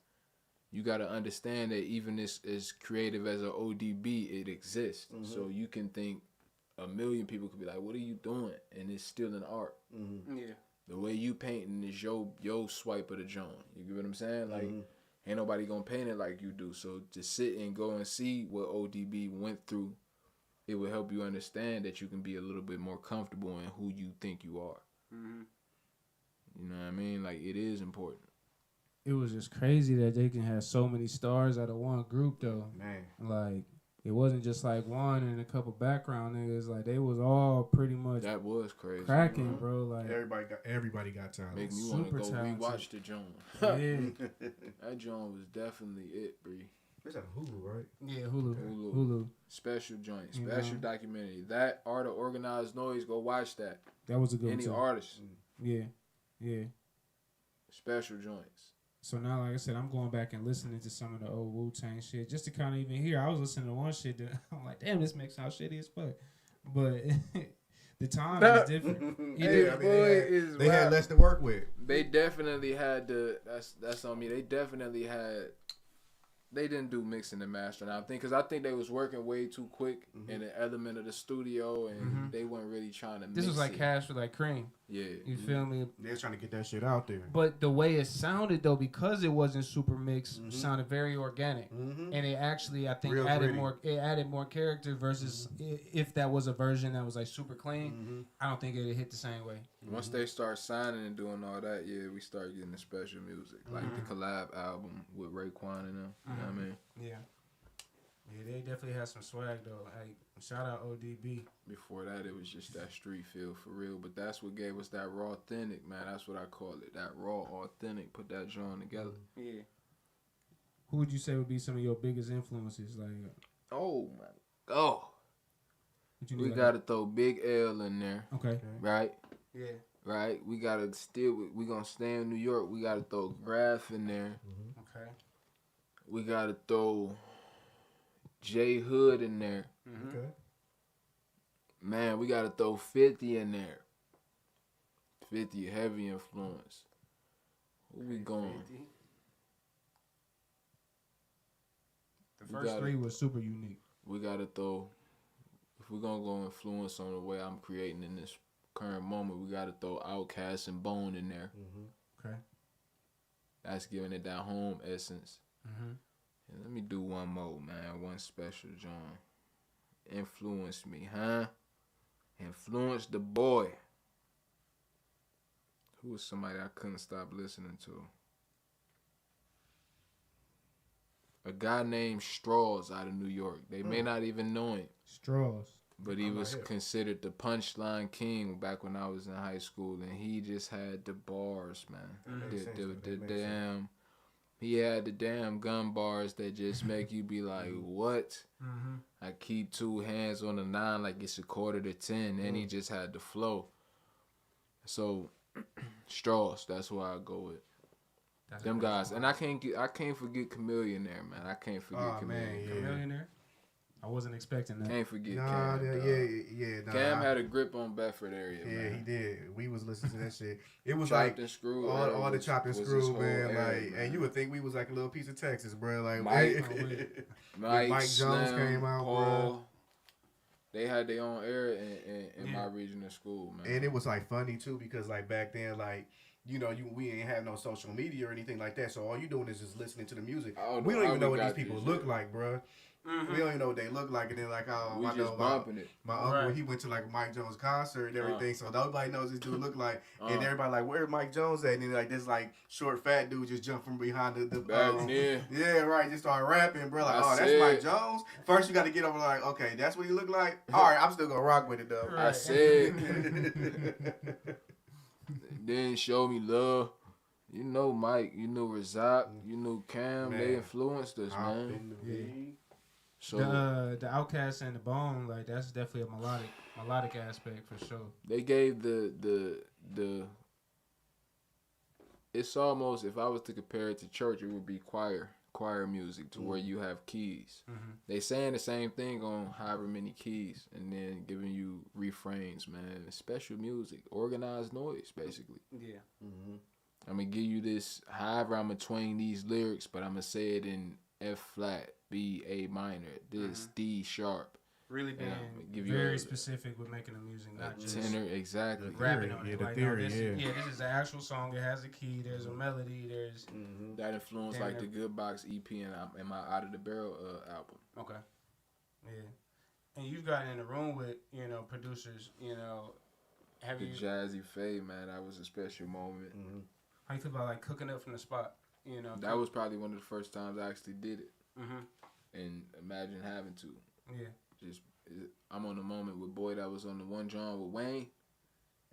[SPEAKER 3] you got to understand that even as creative as an ODB, it exists. So you can think a million people could be like, what are you doing? And it's still an art.
[SPEAKER 4] Yeah.
[SPEAKER 3] The way you painting is your swipe of the John. You get what I'm saying? Like, ain't nobody gonna paint it like you do. So to sit and go and see what ODB went through, it will help you understand that you can be a little bit more comfortable in who you think you are. You know what I mean? Like, it is important.
[SPEAKER 1] It was just crazy that they can have so many stars out of one group, though.
[SPEAKER 2] Man.
[SPEAKER 1] Like, it wasn't just like one and a couple background niggas. Like, they was all pretty much
[SPEAKER 3] That was crazy.
[SPEAKER 1] cracking, bro. Like,
[SPEAKER 2] Everybody got talent.
[SPEAKER 3] Make me want to go
[SPEAKER 1] talented.
[SPEAKER 3] rewatch the John.
[SPEAKER 1] yeah,
[SPEAKER 3] That John was definitely it, Bree.
[SPEAKER 2] It's on Hulu, right?
[SPEAKER 1] yeah, Hulu.
[SPEAKER 3] Special joint,
[SPEAKER 1] You
[SPEAKER 3] special
[SPEAKER 1] know?
[SPEAKER 3] documentary. That Art of Organized Noise, go watch that.
[SPEAKER 1] That was a good
[SPEAKER 3] Any
[SPEAKER 1] one.
[SPEAKER 3] artist,
[SPEAKER 1] Yeah.
[SPEAKER 3] special joints.
[SPEAKER 1] So now, like I said, I'm going back and listening to some of the old Wu-Tang shit just to kind of even hear. I was listening to one shit that I'm like, damn, this makes sound shitty as fuck. But the time is different.
[SPEAKER 2] They had less to work with.
[SPEAKER 3] They definitely had that's on me. They definitely had. They didn't do mixing and mastering. I think because I think they was working way too quick in the element of the studio, and they weren't really trying to.
[SPEAKER 1] This was like Cash with like Cream.
[SPEAKER 3] Yeah,
[SPEAKER 1] You feel me?
[SPEAKER 2] They're trying to get that shit out there.
[SPEAKER 1] But the way it sounded though, because it wasn't super mixed, sounded very organic, and it actually I think
[SPEAKER 2] Real
[SPEAKER 1] added
[SPEAKER 2] gritty.
[SPEAKER 1] more. It added more character versus if that was a version that was like super clean. I don't think it'd hit the same way.
[SPEAKER 3] Once they start signing and doing all that, yeah, we start getting the special music, like the collab album with Raekwon and them. You know what I mean?
[SPEAKER 1] Yeah, they definitely had some swag though. Like shout out ODB.
[SPEAKER 3] Before that, it was just that street feel for real. But that's what gave us that raw, authentic, man. That's what I call it. That raw, authentic. Put that joint together.
[SPEAKER 4] Yeah.
[SPEAKER 1] Who would you say would be some of your biggest influences? Like,
[SPEAKER 3] Oh my, oh,
[SPEAKER 1] what you
[SPEAKER 3] we
[SPEAKER 1] need, like-
[SPEAKER 3] gotta throw Big L in there,
[SPEAKER 1] Okay.
[SPEAKER 3] right?
[SPEAKER 1] Yeah.
[SPEAKER 3] Right. We gotta we gonna stay in New York. We gotta throw Graph in there.
[SPEAKER 1] Okay.
[SPEAKER 3] We gotta throw J Hood in there.
[SPEAKER 2] Okay.
[SPEAKER 3] Man, we gotta throw 50 in there. 50 heavy influence. Who we going?
[SPEAKER 4] 50.
[SPEAKER 1] The
[SPEAKER 3] We
[SPEAKER 1] first
[SPEAKER 3] gotta-
[SPEAKER 1] 3 was super unique.
[SPEAKER 3] We gotta throw. If we're gonna go influence on the way I'm creating in this current moment, we gotta throw Outkast and Bone in there.
[SPEAKER 1] Okay.
[SPEAKER 3] That's giving it that home essence.
[SPEAKER 1] Mm-hmm.
[SPEAKER 3] And let me do one more, man. One special John. Influence me, huh? Influence the boy. Who was somebody I couldn't stop listening to? A guy named Straws out of New York. They may not even know him,
[SPEAKER 1] Straws.
[SPEAKER 3] but he
[SPEAKER 2] I'm
[SPEAKER 3] was
[SPEAKER 2] not hip.
[SPEAKER 3] considered the punchline king back when I was in high school, and he just had the bars, man.
[SPEAKER 2] That makes sense, though.
[SPEAKER 3] The
[SPEAKER 2] That makes
[SPEAKER 3] damn, he had the damn gun bars that just make you be like, what?
[SPEAKER 1] Mm-hmm.
[SPEAKER 3] I keep 2 hands on the 9 like it's a quarter to 10, and he just had the flow. So, Straws, that's who I go with. Them guys, and I can't forget Chameleon there, man. I can't forget
[SPEAKER 2] Oh,
[SPEAKER 3] Chameleon.
[SPEAKER 2] man, yeah.
[SPEAKER 1] Millionaire. I wasn't expecting that.
[SPEAKER 3] Can't forget
[SPEAKER 2] Nah,
[SPEAKER 3] Cam. dog.
[SPEAKER 2] yeah. Nah,
[SPEAKER 3] Cam had a grip on Bedford area,
[SPEAKER 2] Yeah,
[SPEAKER 3] man.
[SPEAKER 2] he did. We was listening to that shit. It was
[SPEAKER 3] Chopped
[SPEAKER 2] like
[SPEAKER 3] and screw.
[SPEAKER 2] all the chopped and
[SPEAKER 3] was his
[SPEAKER 2] screw,
[SPEAKER 3] whole
[SPEAKER 2] man.
[SPEAKER 3] area,
[SPEAKER 2] Like,
[SPEAKER 3] man.
[SPEAKER 2] and you would think we was like a little piece of Texas, bro. Like,
[SPEAKER 3] Mike
[SPEAKER 2] Mike Jones
[SPEAKER 3] Slim,
[SPEAKER 2] came out,
[SPEAKER 3] Paul, they had their own area in my region of school, man.
[SPEAKER 2] and it was like funny too because like back then, like we ain't have no social media or anything like that. So all you doing is just listening to the music. We don't even know what these people look like, bro. Mm-hmm. We don't even know what they look like, and then like
[SPEAKER 3] we just bumping it.
[SPEAKER 2] My uncle, he went to like Mike Jones concert and everything, so nobody knows this dude look like, and everybody like, where's Mike Jones at? And then like this like short fat dude just jumped from behind the yeah, right, just started rapping, bro. Like, that's Mike Jones. First you got to get over like, okay, that's what he look like. All right, I'm still gonna rock with it though.
[SPEAKER 3] Right. I said, then show me love. You know Mike, you know Razak, you know Cam, they influenced us, man. So
[SPEAKER 1] the Outkast and the Bone, like that's definitely a melodic aspect for sure.
[SPEAKER 3] They gave the it's almost, if I was to compare it to church, it would be choir music to where you have keys. Mm-hmm. They saying the same thing on however many keys, and then giving you refrains, man. Special music, organized noise, basically.
[SPEAKER 1] Yeah.
[SPEAKER 3] Mm-hmm. I'm gonna give you this. However, I'm gonna twang these lyrics, but I'm gonna say it in F flat, B, A minor, this, D sharp.
[SPEAKER 1] Really being very specific with making the music, not just
[SPEAKER 3] tenor, exactly.
[SPEAKER 1] Rapping on it. The theory, this is the actual song. It has a key. There's a melody. There's
[SPEAKER 3] that influenced like the Good Box EP and my Out of the Barrel album.
[SPEAKER 1] Okay. Yeah, and you've gotten in the room with producers. Have
[SPEAKER 3] the Jazzy Faye, man, that was a special moment.
[SPEAKER 1] Mm-hmm. How you feel about like cooking up from the spot?
[SPEAKER 3] That was probably one of the first times I actually did it.
[SPEAKER 1] Mm-hmm.
[SPEAKER 3] And imagine having to.
[SPEAKER 1] Yeah.
[SPEAKER 3] I'm on the moment with Boy that was on the one John with Wayne,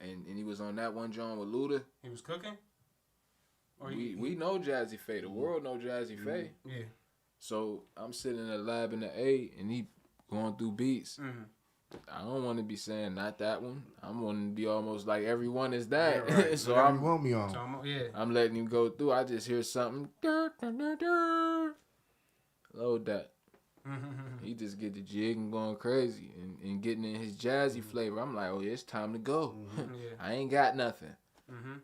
[SPEAKER 3] and he was on that one John with Luda.
[SPEAKER 1] He was cooking?
[SPEAKER 3] Or we know Jazzy Faye. The world know Jazzy Faye.
[SPEAKER 1] Yeah.
[SPEAKER 3] So I'm sitting in the lab in the A, and he going through beats. Mm-hmm. I don't want to be saying not that one. I'm wanting to be almost like everyone is that.
[SPEAKER 2] Yeah, right.
[SPEAKER 3] So
[SPEAKER 2] you want me on.
[SPEAKER 3] I'm letting him go through. I just hear something. Load that. He just get the jig and going crazy and getting in his jazzy flavor. I'm like, oh yeah, it's time to go. I ain't got nothing.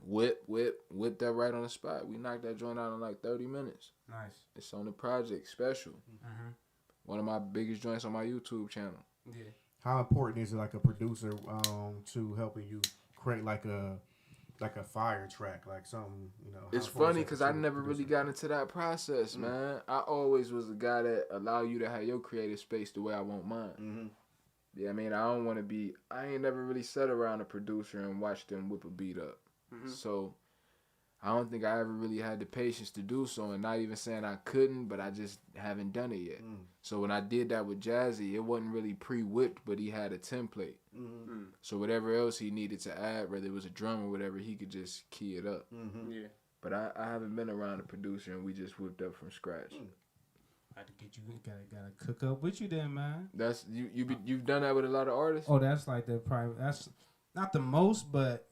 [SPEAKER 3] Whip that right on the spot. We knocked that joint out in like 30 minutes.
[SPEAKER 1] Nice.
[SPEAKER 3] It's on the project special. One of my biggest joints on my YouTube channel.
[SPEAKER 1] Yeah.
[SPEAKER 2] How important is it, like a producer, to helping you create like a fire track, like something,
[SPEAKER 3] It's funny because I never really got into that process, man. I always was the guy that allow you to have your creative space the way I want mine. Yeah, I mean, I ain't never really sat around a producer and watched them whip a beat up. So I don't think I ever really had the patience to do so, and not even saying I couldn't, but I just haven't done it yet. So when I did that with Jazzy, it wasn't really pre-whipped, but he had a template. So whatever else he needed to add, whether it was a drum or whatever, he could just key it up.
[SPEAKER 1] Yeah.
[SPEAKER 3] But I haven't been around a producer, and we just whipped up from scratch.
[SPEAKER 1] I had to get you, gotta cook up with you then, man.
[SPEAKER 3] That's you've done that with a lot of artists?
[SPEAKER 1] Oh, that's like that's not the most, but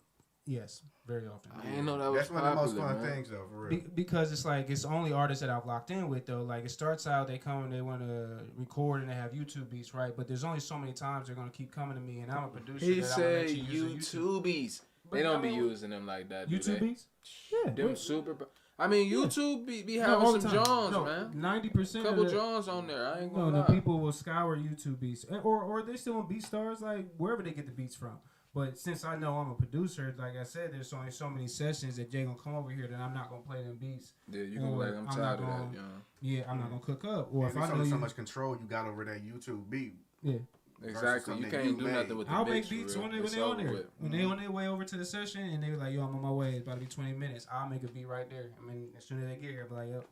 [SPEAKER 1] yes, very often.
[SPEAKER 3] I didn't know that was
[SPEAKER 2] one of the most fun things though, for real.
[SPEAKER 1] Because it's like it's only artists that I've locked in with though. Like it starts out, they come and they want to record and they have YouTube beats, right? But there's only so many times they're gonna keep coming to me, and I'm a producer.
[SPEAKER 3] He said YouTube beats. They don't be using them like that.
[SPEAKER 1] YouTube beats? Yeah.
[SPEAKER 3] Them super. I mean, YouTube be having some Johns, man.
[SPEAKER 1] 90%.
[SPEAKER 3] Couple Johns on there. I ain't gonna lie.
[SPEAKER 1] The people will scour YouTube beats, or they still on BeatStars, like wherever they get the beats from. But since I know I'm a producer, like I said, there's only so many sessions that Jay gonna come over here that I'm not gonna play them beats.
[SPEAKER 3] Yeah, you gonna like I'm tired of that.
[SPEAKER 1] Yeah, I'm not gonna cook up. Or
[SPEAKER 2] if I know so much control you got over that YouTube beat.
[SPEAKER 1] Yeah.
[SPEAKER 3] Exactly. You can't do nothing with the
[SPEAKER 1] I'll make beats when they on there. When they on their way over to the session and they were like, yo, I'm on my way. It's about to be 20 minutes. I'll make a beat right there. I mean, as soon as they get here, I'll be like, yo.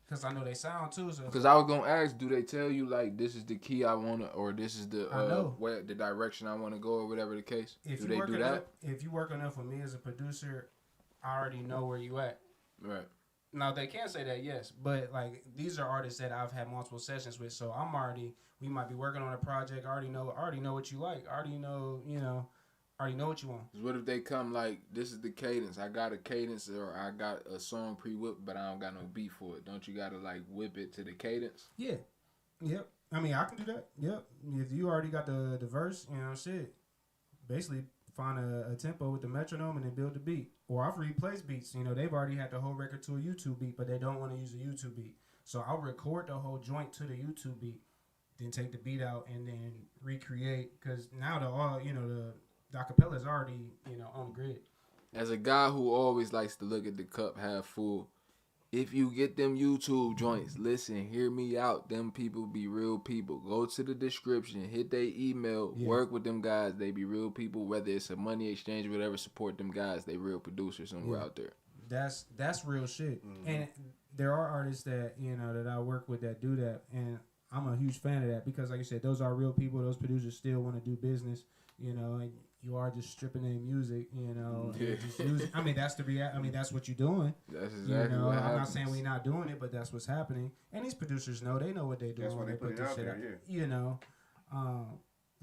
[SPEAKER 1] Because I know they sound too.
[SPEAKER 3] Because I was going to ask, do they tell you, like, this is the key I want to, or this is the the direction I want to go, or whatever the case? Do they do that?
[SPEAKER 1] If you work enough with me as a producer, I already know where you at.
[SPEAKER 3] Right.
[SPEAKER 1] Now, they can say that, yes. But, like, these are artists that I've had multiple sessions with. So, we might be working on a project. I already know what you like. I already know what you want.
[SPEAKER 3] What if they come like, this is the cadence. I got a cadence or I got a song pre-whipped, but I don't got no beat for it. Don't you got to, like, whip it to the cadence?
[SPEAKER 1] Yeah. Yep. I mean, I can do that. Yep. If you already got the verse, shit. Basically, find a tempo with the metronome and then build the beat. Or I've replaced beats. They've already had the whole record to a YouTube beat, but they don't want to use a YouTube beat. So I'll record the whole joint to the YouTube beat, then take the beat out and then recreate. Because now the acapella is already, on the grid.
[SPEAKER 3] as a guy who always likes to look at the cup half full, if you get them YouTube joints, listen, hear me out. Them people be real people. Go to the description, hit their email, work with them guys. They be real people. Whether it's a money exchange or whatever, support them guys. They real producers somewhere out there.
[SPEAKER 1] That's real shit. And there are artists that that I work with that do that, and I'm a huge fan of that because, like you said, those are real people. Those producers still want to do business, and you are just stripping their music, and just using. I mean, that's the reality. I mean, that's what you're doing.
[SPEAKER 3] That's exactly what happens.
[SPEAKER 1] I'm not saying we're not doing it, but that's what's happening. And these producers know. They know what they're doing.
[SPEAKER 2] That's why they put it out there,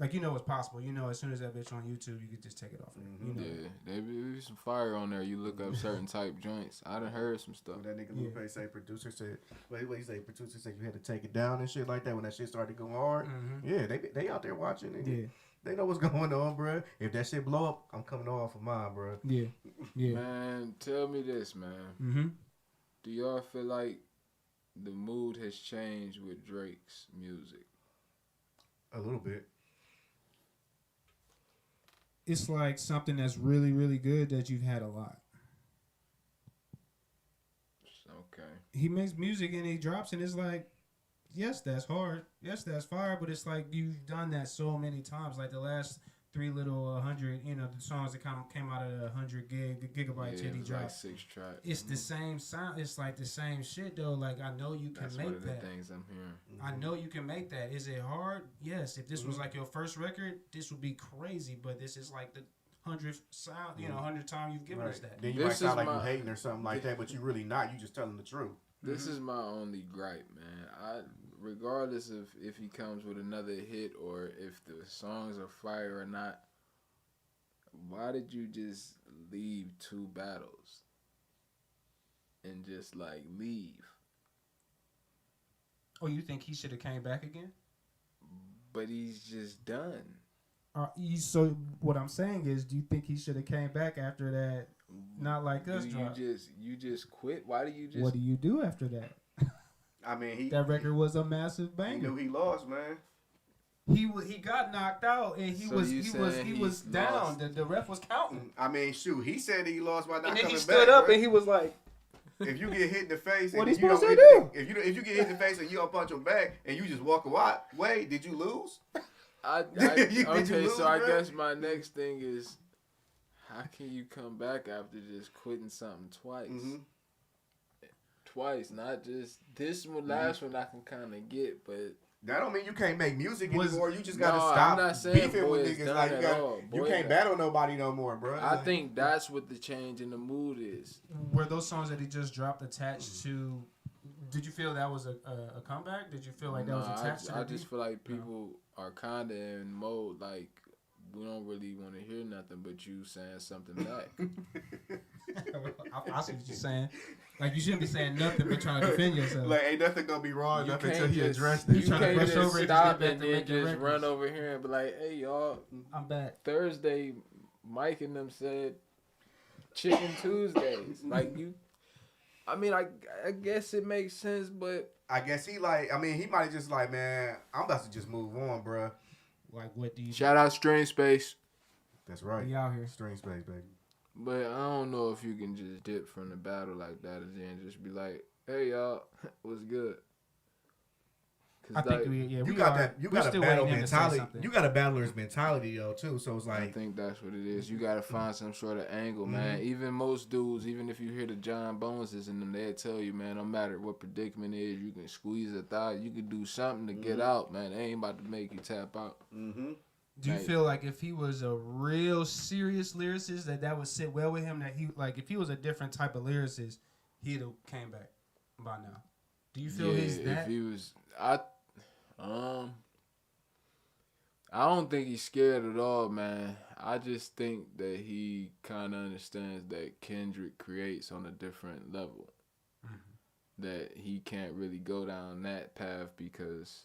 [SPEAKER 1] Like, what's possible. As soon as that bitch on YouTube, you could just take it off there.
[SPEAKER 3] Yeah, there be some fire on there. You look up certain type joints. I done heard some stuff.
[SPEAKER 2] When that nigga Lupe say producer said, producer said you had to take it down and shit like that when that shit started going hard. Yeah, they out there watching it. Yeah. They know what's going on, bro. If that shit blow up, I'm coming off of mine, bro.
[SPEAKER 1] Yeah.
[SPEAKER 3] Man, tell me this, man. Do y'all feel like the mood has changed with Drake's music?
[SPEAKER 2] A little bit.
[SPEAKER 1] It's like something that's really, really good that you've had a lot.
[SPEAKER 3] Okay.
[SPEAKER 1] He makes music and he drops and it's like, yes, that's hard. Yes, that's fire. But it's like you've done that so many times. Like the last 3 little 100, the songs that came out of the 100 gigabyte shit he dropped.
[SPEAKER 3] Like 6 tracks.
[SPEAKER 1] It's the same sound. It's like the same shit though. Like I know you can
[SPEAKER 3] That's
[SPEAKER 1] make
[SPEAKER 3] one of the
[SPEAKER 1] that.
[SPEAKER 3] things I'm hearing.
[SPEAKER 1] I know you can make that. Is it hard? Yes. If this was like your first record, this would be crazy. But this is like the 100th sound. 100th time you've given us that.
[SPEAKER 2] Then you might sound like you hating or something like that, but you really not. You just telling the truth.
[SPEAKER 3] This is my only gripe, man. Regardless of if he comes with another hit or if the songs are fire or not, why did you just leave 2 battles and just like leave?
[SPEAKER 1] Oh, you think he should have came back again?
[SPEAKER 3] But he's just done.
[SPEAKER 1] So what I'm saying is, do you think he should have came back after that? Not like us.
[SPEAKER 3] You just quit. Why do you just?
[SPEAKER 1] What do you do after that?
[SPEAKER 2] I mean,
[SPEAKER 1] that record was a massive banger.
[SPEAKER 2] He knew he lost, man.
[SPEAKER 1] He got knocked out and he was down. The ref was counting.
[SPEAKER 2] I mean, shoot, he said he lost by not coming back.
[SPEAKER 1] And then he stood up and he was like,
[SPEAKER 2] if you get hit in the face,
[SPEAKER 1] what are you supposed to do?
[SPEAKER 2] If you get hit in the face and you don't punch him back and you just walk away, did you lose?
[SPEAKER 3] I guess my next thing is, how can you come back after just quitting something twice? Twice, not just this one. Last one I can kind of get, but
[SPEAKER 2] that don't mean you can't make music anymore. You just gotta stop beefing with niggas. Like you can't battle nobody no more, bro.
[SPEAKER 3] I think that's what the change in the mood is.
[SPEAKER 1] Were those songs that he just dropped attached to? Did you feel that was a comeback? Did you feel like that was attached to?
[SPEAKER 3] I just feel like people are kind of in mode like we don't really want to hear nothing but you saying something back.
[SPEAKER 1] I see what you're saying. Like, you shouldn't be saying nothing but trying to defend yourself.
[SPEAKER 2] Like, ain't nothing gonna be wrong enough until he addressed it.
[SPEAKER 3] You can't just stop and then just run over here and be like, hey, y'all.
[SPEAKER 1] I'm back.
[SPEAKER 3] Thursday, Mike and them said Chicken Tuesdays. Like, you... I mean, I guess it makes sense, but...
[SPEAKER 2] I guess he might have just like, man, I'm about to just move on, bro.
[SPEAKER 1] Like, what do you...
[SPEAKER 3] Shout out StreamSpace.
[SPEAKER 2] That's right.
[SPEAKER 1] We out here.
[SPEAKER 2] StreamSpace, baby.
[SPEAKER 3] But I don't know if you can just dip from the battle like that and then just be like, hey, y'all, what's good?
[SPEAKER 1] I think you
[SPEAKER 2] got a battle mentality. You got a battler's mentality though too. So it's like
[SPEAKER 3] I think that's what it is. You got to find some sort of angle, man. Even most dudes, even if you hear the John Boneses in them, they'll tell you, man, no matter what predicament it is, you can squeeze a thigh, you can do something to get out, man. They ain't about to make you tap out.
[SPEAKER 1] Do you feel like if he was a real serious lyricist, that would sit well with him? That he like if he was a different type of lyricist, he'd have came back by now. Do you feel he's that?
[SPEAKER 3] If he was, I don't think he's scared at all, man. I just think that he kind of understands that Kendrick creates on a different level. That he can't really go down that path because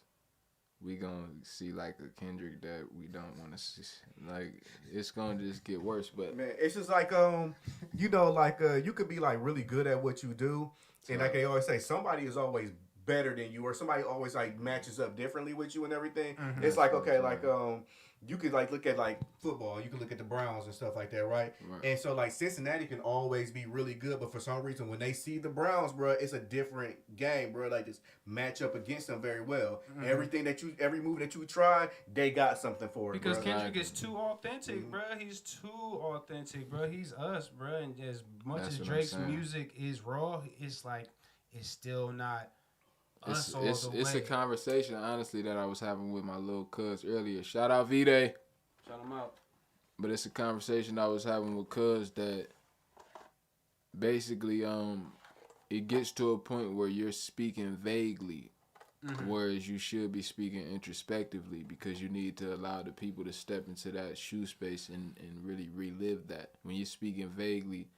[SPEAKER 3] we gonna see like a Kendrick that we don't want to see. Like it's gonna just get worse. But
[SPEAKER 2] man, it's just like you could be like really good at what you do, and like they always say, somebody is always better than you, or somebody always like matches up differently with you and everything. It's like okay, like you could like look at like football, you can look at the Browns and stuff like that, right? And so like Cincinnati can always be really good, but for some reason when they see the Browns, bro, it's a different game, bro. Like just match up against them very well. Every move that you try, they got something for it.
[SPEAKER 1] Because
[SPEAKER 2] bro.
[SPEAKER 1] Kendrick is too authentic, bro. He's too authentic, bro. He's us, bro. And as much as Drake's music is raw, it's like it's still not.
[SPEAKER 3] It's a conversation, honestly, that I was having with my little cuz earlier. Shout out V-Day.
[SPEAKER 1] Shout him out.
[SPEAKER 3] But it's a conversation I was having with cuz that basically it gets to a point where you're speaking vaguely, whereas you should be speaking introspectively, because you need to allow the people to step into that shoe space and really relive that. When you're speaking vaguely,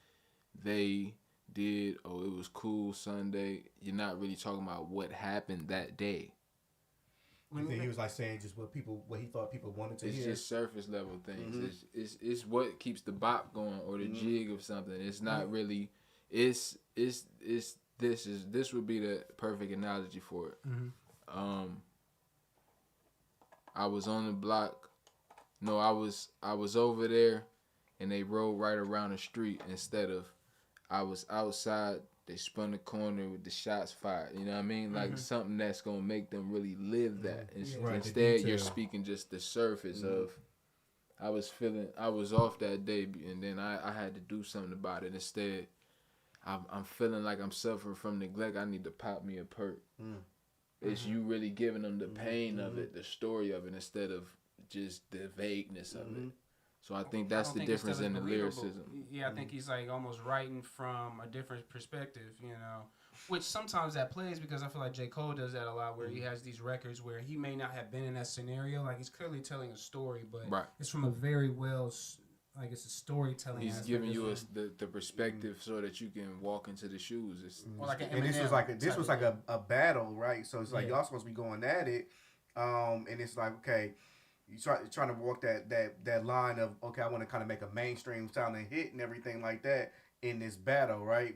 [SPEAKER 3] they did, it was cool Sunday. You're not really talking about what happened that day.
[SPEAKER 2] I think he was like saying just what he thought people wanted to hear.
[SPEAKER 3] It's just surface level things. It's what keeps the bop going or the jig of something. It's not really. This would be the perfect analogy for it. I was on the block. No, I was over there, and they rode right around the street instead of. I was outside, they spun the corner with the shots fired. You know what I mean? Like something that's going to make them really live that. Instead, you're speaking just the surface of, I was off that day, and then I had to do something about it. Instead, I'm feeling like I'm suffering from neglect. I need to pop me a perk. It's you really giving them the pain of it, the story of it, instead of just the vagueness of it. So I think that's the difference in the lyricism.
[SPEAKER 1] Yeah, I think he's like almost writing from a different perspective, you know, which sometimes that plays because I feel like J. Cole does that a lot, where he has these records where he may not have been in that scenario. Like he's clearly telling a story, but it's from a very like it's a storytelling.
[SPEAKER 3] He's giving you the perspective so that you can walk into the shoes.
[SPEAKER 2] And this was like a battle, right? So it's like y'all supposed to be going at it, and it's like okay. You trying to walk that line of, okay, I want to kind of make a mainstream sounding hit and everything like that in this battle, right?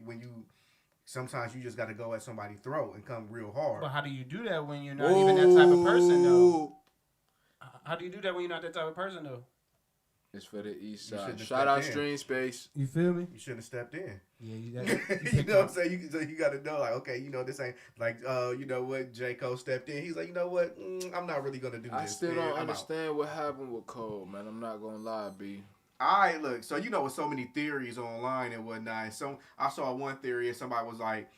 [SPEAKER 2] Sometimes you just got to go at somebody's throat and come real hard.
[SPEAKER 1] But how do you do that when you're not even that type of person, though? How do you do that when you're not that type of person, though?
[SPEAKER 3] It's for the East Side. Shout out StreamSpace.
[SPEAKER 1] You feel me?
[SPEAKER 2] You should have stepped in.
[SPEAKER 1] Yeah, you
[SPEAKER 2] know what I'm saying? You got to know, like, okay, you know, this ain't like, you know what? J. Cole stepped in. He's like, you know what? I'm not really gonna do this.
[SPEAKER 3] I still don't understand what happened with Cole, man. I'm not gonna lie, B.
[SPEAKER 2] All right, look. So you know, with so many theories online and whatnot. And so I saw one theory, and somebody was like,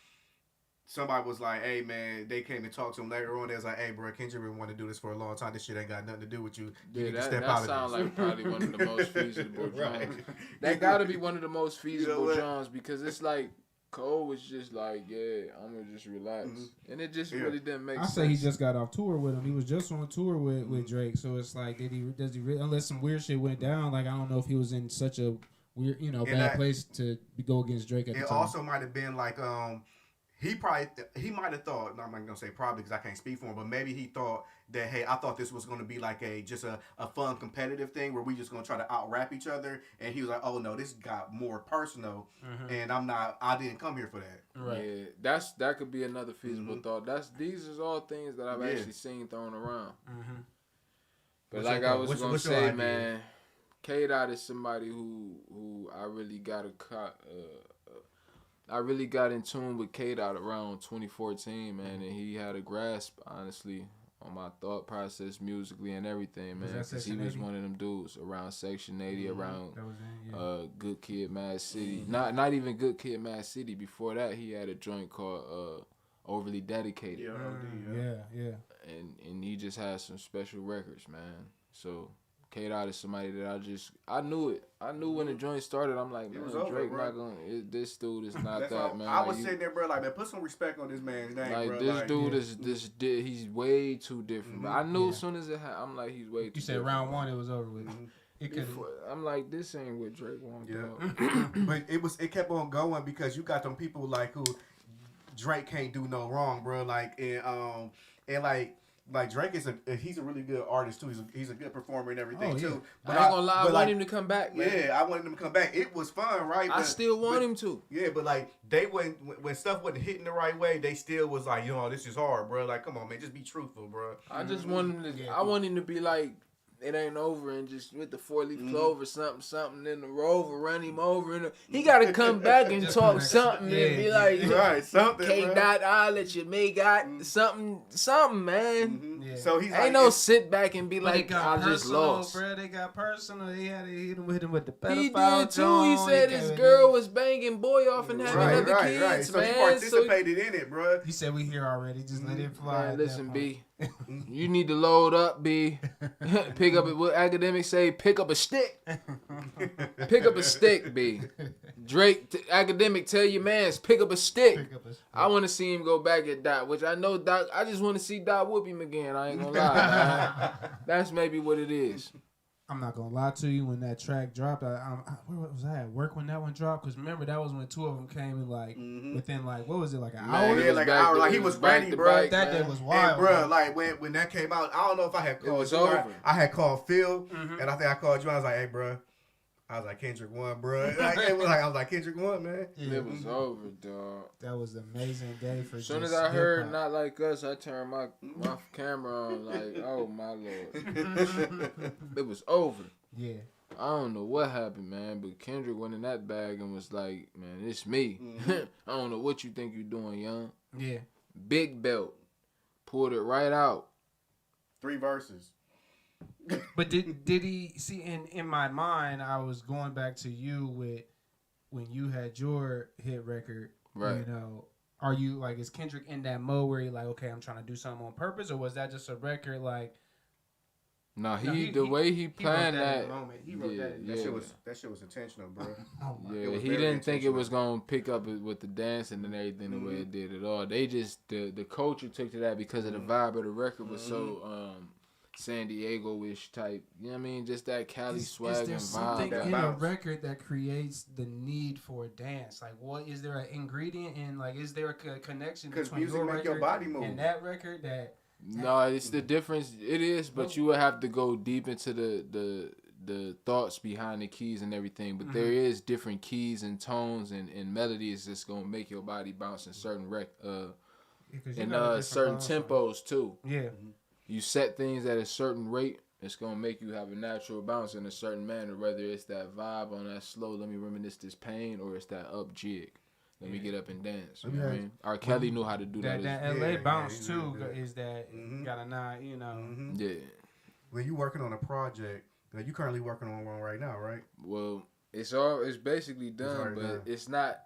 [SPEAKER 2] hey, man, they came and talked to him later on. They was like, hey, bro, Kendrick been wanting to do this for a long time. This shit ain't got nothing to do with you. You need to step out of this. That sounds like
[SPEAKER 3] probably one of the most feasible Johns. That got to be one of the most feasible Johns, because it's like Cole was just like, yeah, I'm going to just relax. And it just really didn't make sense.
[SPEAKER 1] I say he just got off tour with him. He was just on tour with Drake. So it's like, does he really, unless some weird shit went down, like I don't know if he was in such a weird, bad place to go against Drake at the time.
[SPEAKER 2] It also might have been like, he might have thought, I'm not gonna say probably because I can't speak for him, but maybe he thought that, hey, I thought this was gonna be like just a fun competitive thing where we just gonna try to out rap each other, and he was like, oh no, this got more personal, and I didn't come here for that.
[SPEAKER 3] Right. Yeah, that could be another feasible thought. These is all things that I've actually seen thrown around. But like I was gonna say, man, K-Dot is somebody who I really got I really got in tune with K-Dot around 2014, man, and he had a grasp, honestly, on my thought process musically and everything, man, because he was one of them dudes around Section 80, around Good Kid, Mad City. Not even Good Kid, Mad City. Before that, he had a joint called Overly Dedicated.
[SPEAKER 1] Yeah.
[SPEAKER 3] And he just had some special records, man. So K-Dot is somebody that I knew it. I knew when the joint started. I'm like, man, Drake not gonna. This dude is not that, man.
[SPEAKER 2] I was sitting there, bro, like, man, put some respect on this man's name,
[SPEAKER 3] like,
[SPEAKER 2] bro.
[SPEAKER 3] This dude is he's way too different. But I knew as soon as it happened, I'm like, he's way too different.
[SPEAKER 1] You said round one, it was over with.
[SPEAKER 3] I'm like, this ain't what Drake wants.
[SPEAKER 2] But it kept on going because you got them people like who Drake can't do no wrong, bro. Like and like Drake he's a really good artist too. He's a good performer and everything too.
[SPEAKER 3] But I ain't gonna lie, I want him to come back, man.
[SPEAKER 2] Yeah, I wanted him to come back. It was fun, right?
[SPEAKER 3] I still want him to.
[SPEAKER 2] Yeah, but like when stuff wasn't hitting the right way, they still was like, this is hard, bro. Like, come on, man, just be truthful, bro.
[SPEAKER 3] I just want him to. I want him to be like it ain't over, and just with the 4-leaf clover, something in the rover, run him over. And he got to come back and talk something and be like,
[SPEAKER 2] right, something.
[SPEAKER 3] K. Dot, I'll let you make something, man.
[SPEAKER 2] Yeah. So he's
[SPEAKER 3] ain't no sit back and be like, I just lost.
[SPEAKER 1] Bro, they got personal. He had to hit him with the pedophile.
[SPEAKER 3] He did too. He said his girl was banging boy off and having other kids,
[SPEAKER 2] right. So
[SPEAKER 3] man.
[SPEAKER 2] he participated in it, bro.
[SPEAKER 1] He said we here already. Just let it fly.
[SPEAKER 3] Man, listen, B. You need to load up, B. Pick up what academics say. Pick up a stick. Pick up a stick, B. Drake, academic, tell your mans, pick up a stick. I want to see him go back at Dot, which I know Dot. I just want to see Dot whoop him again. I ain't gonna lie, man. That's maybe what it is.
[SPEAKER 1] I'm not gonna lie to you. When that track dropped, where was I at work when that one dropped? Because remember that was when two of them came in like within like what was it, like an hour?
[SPEAKER 2] Yeah, like an hour. Like he was ready, bro.
[SPEAKER 1] That day was wild,
[SPEAKER 2] bro. Like when that came out, I don't know if I had called you. I had called Phil, and I think I called you. I was like, hey, bro. I was like, Kendrick won, bro. I was like, Kendrick won, man.
[SPEAKER 3] Yeah. It was over, dog.
[SPEAKER 1] That was an amazing day for.
[SPEAKER 3] As soon as I heard Not Like Us, I turned my camera on. Like, oh my Lord, it was over.
[SPEAKER 1] Yeah.
[SPEAKER 3] I don't know what happened, man, but Kendrick went in that bag and was like, man, it's me. I don't know what you think you're doing, young.
[SPEAKER 1] Yeah.
[SPEAKER 3] Big belt. Pulled it right out.
[SPEAKER 2] 3 verses.
[SPEAKER 1] But did he see in my mind? I was going back to you with when you had your hit record.
[SPEAKER 3] Right.
[SPEAKER 1] You know, are you like, is Kendrick in that mode where you're like, okay, I'm trying to do something on purpose, or was that just a record like?
[SPEAKER 3] No, the way he planned that.
[SPEAKER 1] He wrote that.
[SPEAKER 2] That shit was intentional, bro.
[SPEAKER 3] Yeah, he didn't think it was gonna pick up with the dancing and everything the way it did at all. They just the culture took to that because of the vibe of the record was so San Diego-ish type. You know what I mean? Just that Cali swag and vibe.
[SPEAKER 1] Is there something in a record that creates the need for a dance? Like, what is there an ingredient in? Like, is there a connection between your record and that record that?
[SPEAKER 3] No, it's the difference. It is, but you would have to go deep into the thoughts behind the keys and everything. But there is different keys and tones and melodies that's gonna make your body bounce in certain certain tempos too.
[SPEAKER 1] Yeah.
[SPEAKER 3] You set things at a certain rate, it's gonna make you have a natural bounce in a certain manner. Whether it's that vibe on that slow, let me reminisce this pain, or it's that up jig. Let me get up and dance. You know what I mean? R. Kelly knew how to do that.
[SPEAKER 1] That LA bounce too is that gotta not, you know.
[SPEAKER 3] Yeah.
[SPEAKER 2] When you working on a project, you currently working on one right now, right?
[SPEAKER 3] Well, it's basically done, but it's not.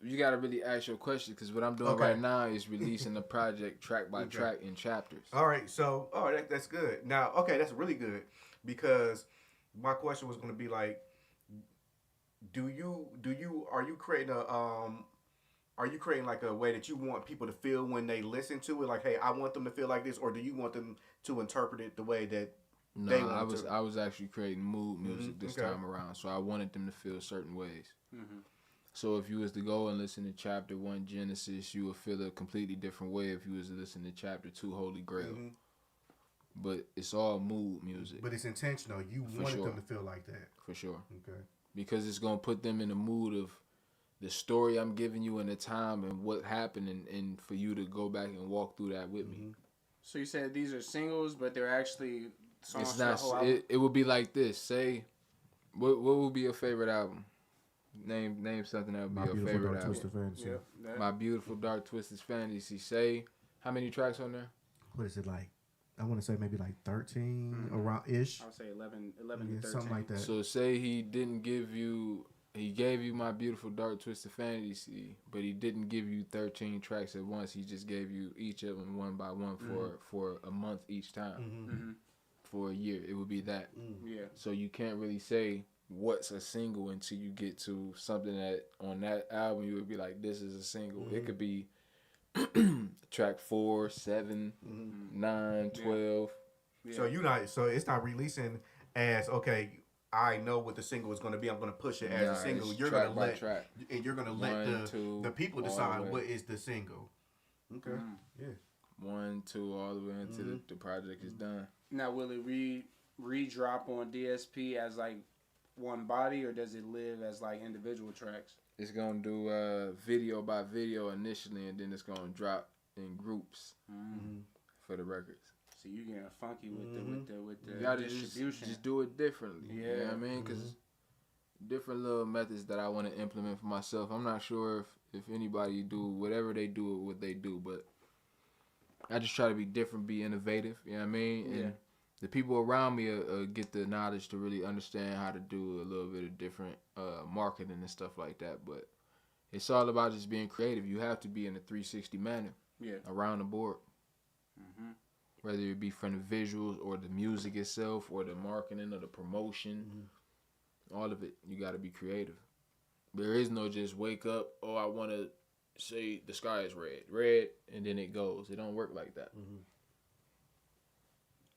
[SPEAKER 3] You gotta really ask your question because what I'm doing right now is releasing the project track by track in chapters.
[SPEAKER 2] All right, so that's good. Now, that's really good because my question was gonna be like, are you creating like a way that you want people to feel when they listen to it? Like, hey, I want them to feel like this, or do you want them to interpret it the way that they want to?
[SPEAKER 3] I was actually creating mood music this time around, so I wanted them to feel certain ways. So if you was to go and listen to chapter 1 Genesis, you would feel a completely different way if you was to listen to chapter 2 Holy Grail. But it's all mood music.
[SPEAKER 2] But it's intentional. You wanted them to feel like that.
[SPEAKER 3] For sure.
[SPEAKER 2] Okay.
[SPEAKER 3] Because it's going to put them in the mood of the story I'm giving you and the time and what happened and for you to go back and walk through that with me.
[SPEAKER 4] So you said these are singles, but they're actually songs
[SPEAKER 3] it's
[SPEAKER 4] for
[SPEAKER 3] not,
[SPEAKER 4] the whole album?
[SPEAKER 3] It would be like this. Say, what would be your favorite album? Name something that would be your favorite album. My Beautiful Dark Twisted Fantasy. Say, how many tracks on there?
[SPEAKER 2] What is it like? I want to say maybe like 13 around ish.
[SPEAKER 4] I would say 11 to 13.
[SPEAKER 2] Something like that.
[SPEAKER 3] So say he gave you My Beautiful Dark Twisted Fantasy, but he didn't give you 13 tracks at once. He just gave you each of them one by one for a month each time. For a year, it would be that.
[SPEAKER 4] Yeah.
[SPEAKER 3] So you can't really say what's a single until you get to something that on that album you would be like, this is a single. It could be track 4, 7, 9, 12.
[SPEAKER 2] Yeah. So it's not releasing as I know what the single is going to be. I'm going to push it as a single. You're going to let the people decide what is the single. Okay. Yeah.
[SPEAKER 3] 1, 2, all the way until the project is done.
[SPEAKER 4] Now, will it re-drop on DSP as like one body, or does it live as like individual tracks?
[SPEAKER 3] It's gonna do video by video initially, and then it's gonna drop in groups for the records.
[SPEAKER 4] So you getting funky with the
[SPEAKER 3] you gotta
[SPEAKER 4] distribution.
[SPEAKER 3] just do it differently.
[SPEAKER 4] Yeah.
[SPEAKER 3] You know what I mean? Because different little methods that I want to implement for myself. I'm not sure if anybody do whatever they do what they do, but I just try to be different, be innovative. You know what I mean?
[SPEAKER 4] Yeah.
[SPEAKER 3] And the people around me get the knowledge to really understand how to do a little bit of different marketing and stuff like that. But it's all about just being creative. You have to be in a 360 manner around the board.
[SPEAKER 4] Mm-hmm.
[SPEAKER 3] Whether it be from the visuals or the music itself or the marketing or the promotion, all of it, you got to be creative. There is no just wake up, oh, I want to say the sky is red, and then it goes. It don't work like that.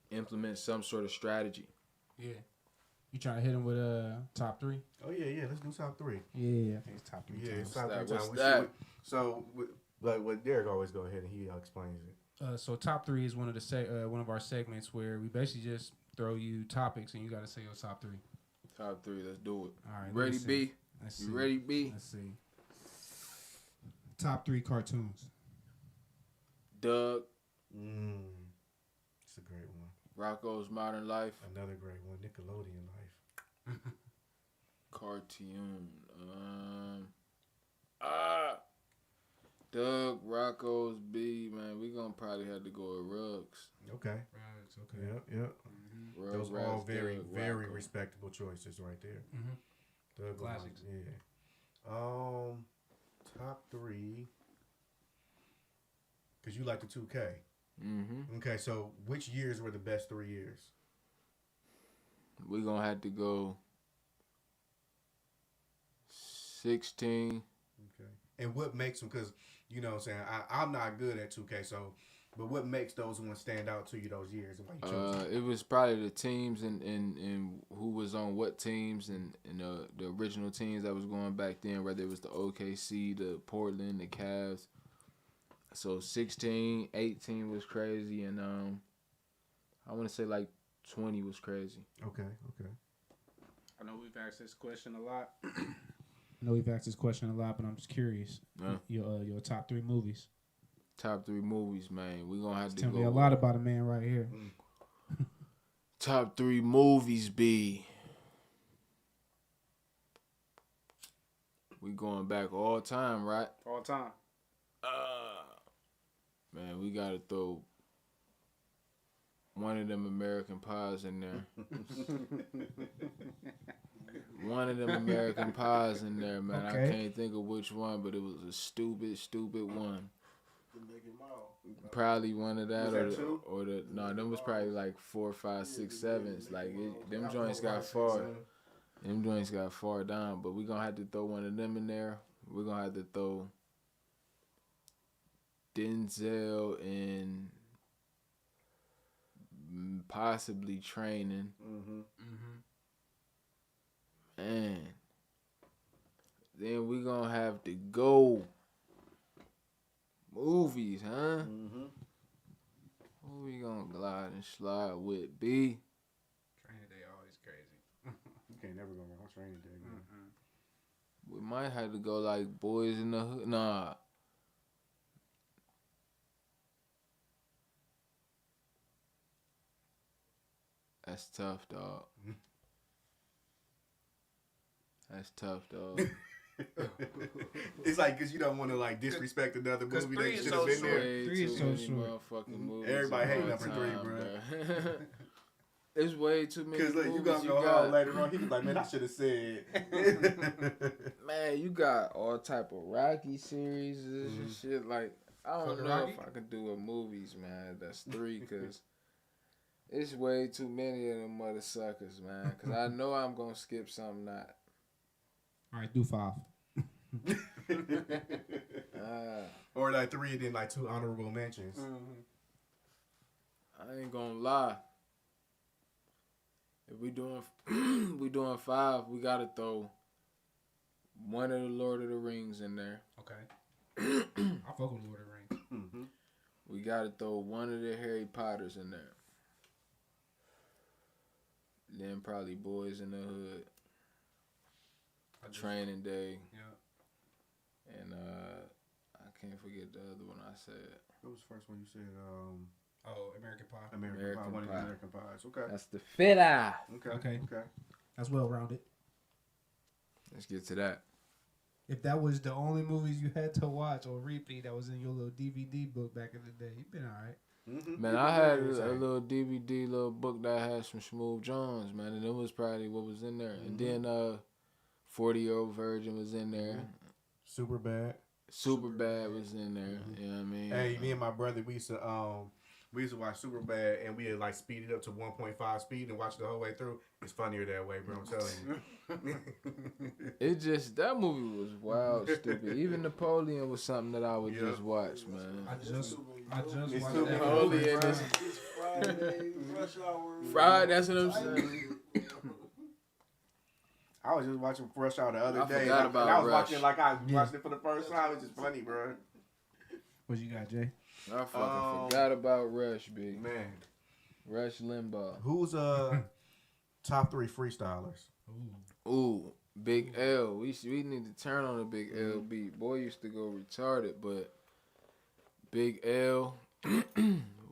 [SPEAKER 3] Implement some sort of strategy.
[SPEAKER 1] Yeah. You trying to hit him with top 3?
[SPEAKER 2] Oh yeah. Let's do top 3.
[SPEAKER 1] Yeah, I think it's top 3.
[SPEAKER 2] Yeah, it's
[SPEAKER 1] times.
[SPEAKER 2] top 3
[SPEAKER 3] What's
[SPEAKER 2] times.
[SPEAKER 3] that?
[SPEAKER 2] So, like what Derek always go ahead and he explains it.
[SPEAKER 1] So top 3 is one of our segments where we basically just throw you topics and you got to say your top 3.
[SPEAKER 3] Top 3, let's do it.
[SPEAKER 1] All right.
[SPEAKER 3] Ready, B? You ready, B?
[SPEAKER 1] Let's see. Top 3 cartoons.
[SPEAKER 3] Doug.
[SPEAKER 2] It's a great one.
[SPEAKER 3] Rocco's Modern Life.
[SPEAKER 2] Another great one. Nickelodeon Life.
[SPEAKER 3] Cartoon. Doug, Rocco's, B, man, we gonna probably have to go with Ruggs.
[SPEAKER 2] Okay.
[SPEAKER 1] Right. Okay.
[SPEAKER 2] Yep.
[SPEAKER 3] Ruggs,
[SPEAKER 2] Those are all very,
[SPEAKER 3] Doug,
[SPEAKER 2] very
[SPEAKER 3] Rocco.
[SPEAKER 2] respectable choices right there. Doug
[SPEAKER 1] Classics.
[SPEAKER 2] Yeah. Top 3. Cause you like the 2K. Okay, so which years were the best 3 years?
[SPEAKER 3] We gonna have to go 16.
[SPEAKER 2] Okay. And what makes them? Because you know what I'm saying, I'm not good at 2K, so but what makes those ones stand out to you those years and why you chose them?
[SPEAKER 3] It was probably the teams and who was on what teams and the original teams that was going back then, whether it was the OKC, the Portland, the Cavs. So 16, 18 was crazy, and I want to say like 20 was crazy.
[SPEAKER 2] Okay.
[SPEAKER 4] I know we've asked this question a lot.
[SPEAKER 1] I know we've asked this question a lot, but I'm just curious. Your top 3 movies.
[SPEAKER 3] Top 3 movies, man. We're going to have to
[SPEAKER 1] Tell
[SPEAKER 3] go.
[SPEAKER 1] me a lot about a man right here.
[SPEAKER 3] Top 3 movies, B. We going back all time, right?
[SPEAKER 4] All time.
[SPEAKER 3] Man, we got to throw one of them American Pies in there. One of them American Pies in there, man.
[SPEAKER 1] Okay.
[SPEAKER 3] I can't think of which one, but it was a stupid one. Probably one of that, or the them was probably like 4, 5, 6, 7s. Like them joints got far. Them joints got far down, but we gonna have to throw one of them in there. We're gonna have to throw Denzel and possibly Training. Man. Then we gonna have to go movies, huh? Who we gonna glide and slide with, B?
[SPEAKER 4] Training Day always crazy.
[SPEAKER 2] You can't never go wrong. Training Day.
[SPEAKER 3] We might have to go like Boys in the Hood. Nah. That's tough, dog. That's tough, dog.
[SPEAKER 2] It's like because you don't want to like disrespect another movie that should have been there.
[SPEAKER 3] Way
[SPEAKER 1] 3 is
[SPEAKER 3] too
[SPEAKER 1] so
[SPEAKER 3] many
[SPEAKER 1] short.
[SPEAKER 3] motherfucking movies.
[SPEAKER 2] Everybody
[SPEAKER 3] at
[SPEAKER 2] hate
[SPEAKER 3] one
[SPEAKER 2] number 3,
[SPEAKER 3] time,
[SPEAKER 2] bro.
[SPEAKER 3] It's way too many
[SPEAKER 2] Because
[SPEAKER 3] movies.
[SPEAKER 2] you gonna go home later on. He was like, man, I should have said.
[SPEAKER 3] Man, you got all type of Rocky series and shit. Like, I don't know
[SPEAKER 1] Rocky?
[SPEAKER 3] if I could do a movies, man. That's 3, because it's way too many of them mother suckers, man. Because I know I'm going to skip something not.
[SPEAKER 1] All right, do 5.
[SPEAKER 2] Or like 3 and then like 2 honorable mentions.
[SPEAKER 3] I ain't going to lie. If we doing 5, we got to throw one of the Lord of the Rings in there.
[SPEAKER 1] Okay. I fuck with Lord of the Rings.
[SPEAKER 3] We got to throw one of the Harry Potters in there. Then probably Boys in the Hood. Training Day.
[SPEAKER 1] Yeah.
[SPEAKER 3] And I can't forget the other one I said.
[SPEAKER 2] What was the first one you said?
[SPEAKER 1] Oh, American Pie.
[SPEAKER 2] American Pie. One of the American Pies. Okay.
[SPEAKER 3] That's the filler.
[SPEAKER 2] Okay.
[SPEAKER 1] That's well rounded.
[SPEAKER 3] Let's get to that.
[SPEAKER 1] If that was the only movies you had to watch or repeat that was in your little DVD book back in the day, you've been all right.
[SPEAKER 2] Mm-hmm.
[SPEAKER 3] Man, I had a little DVD, little book that had some Smooth Jones, man, and it was probably what was in there. And then 40-Year-Old Virgin was in there.
[SPEAKER 2] Super Bad
[SPEAKER 3] was in there. You know what I mean?
[SPEAKER 2] Hey, me and my brother, we used to watch Super Bad, and we had like speed it up to 1.5 speed and watch it the whole way through. It's funnier that way, bro. I'm telling you.
[SPEAKER 3] It just, that movie was wild, stupid. Even Napoleon was something that I would just watch, man.
[SPEAKER 1] I just watched
[SPEAKER 2] It's
[SPEAKER 1] that.
[SPEAKER 3] Napoleon is
[SPEAKER 5] Friday, rush hour.
[SPEAKER 3] Friday. That's what I'm saying.
[SPEAKER 2] I was just watching Rush Hour the other
[SPEAKER 3] I
[SPEAKER 2] day.
[SPEAKER 3] forgot about
[SPEAKER 2] I was
[SPEAKER 3] Rush.
[SPEAKER 2] watching like I was watching it for the first time. It's just funny, bro.
[SPEAKER 1] What you got, Jay?
[SPEAKER 3] I fucking forgot about Rush, B.
[SPEAKER 2] Man,
[SPEAKER 3] Rush Limbaugh.
[SPEAKER 2] who's top 3 freestylers?
[SPEAKER 3] Ooh, Big L. We need to turn on the Big L beat. Boy used to go retarded, but Big L.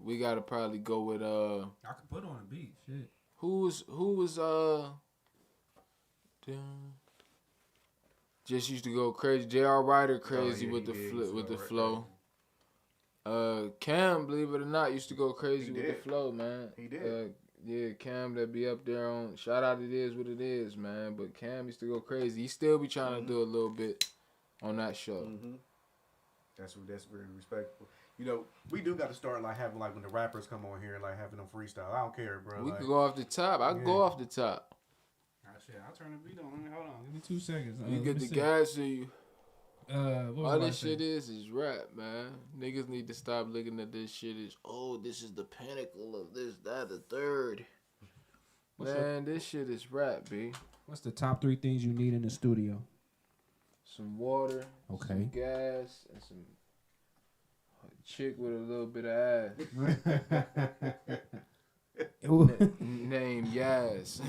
[SPEAKER 3] We gotta probably go with
[SPEAKER 1] I could put on a beat. Shit.
[SPEAKER 3] who was just used to go crazy. J.R. Ryder crazy with the flow. Cam, believe it or not, used to go crazy with the flow, man.
[SPEAKER 2] He did.
[SPEAKER 3] Yeah, Cam that be up there on shout out It Is What It Is, man. But Cam used to go crazy. He still be trying to do a little bit on that show.
[SPEAKER 2] Mm-hmm. That's really respectful. You know, we do got to start like having like when the rappers come on here like having them freestyle. I don't care, bro.
[SPEAKER 3] We
[SPEAKER 2] like,
[SPEAKER 3] could go off the top. I could go off the top.
[SPEAKER 1] Shit, I'll turn the beat on. Hold on. Give me 2 seconds.
[SPEAKER 3] You get the guys to you.
[SPEAKER 1] All
[SPEAKER 3] All this shit is rap, man. Niggas need to stop looking at this shit as, oh, this is the pinnacle of this, that, the third. This shit is rap, B.
[SPEAKER 1] What's the top 3 things you need in the studio?
[SPEAKER 3] Some water,
[SPEAKER 1] Okay.
[SPEAKER 3] some gas, and some chick with a little bit of ass. Named Yaz.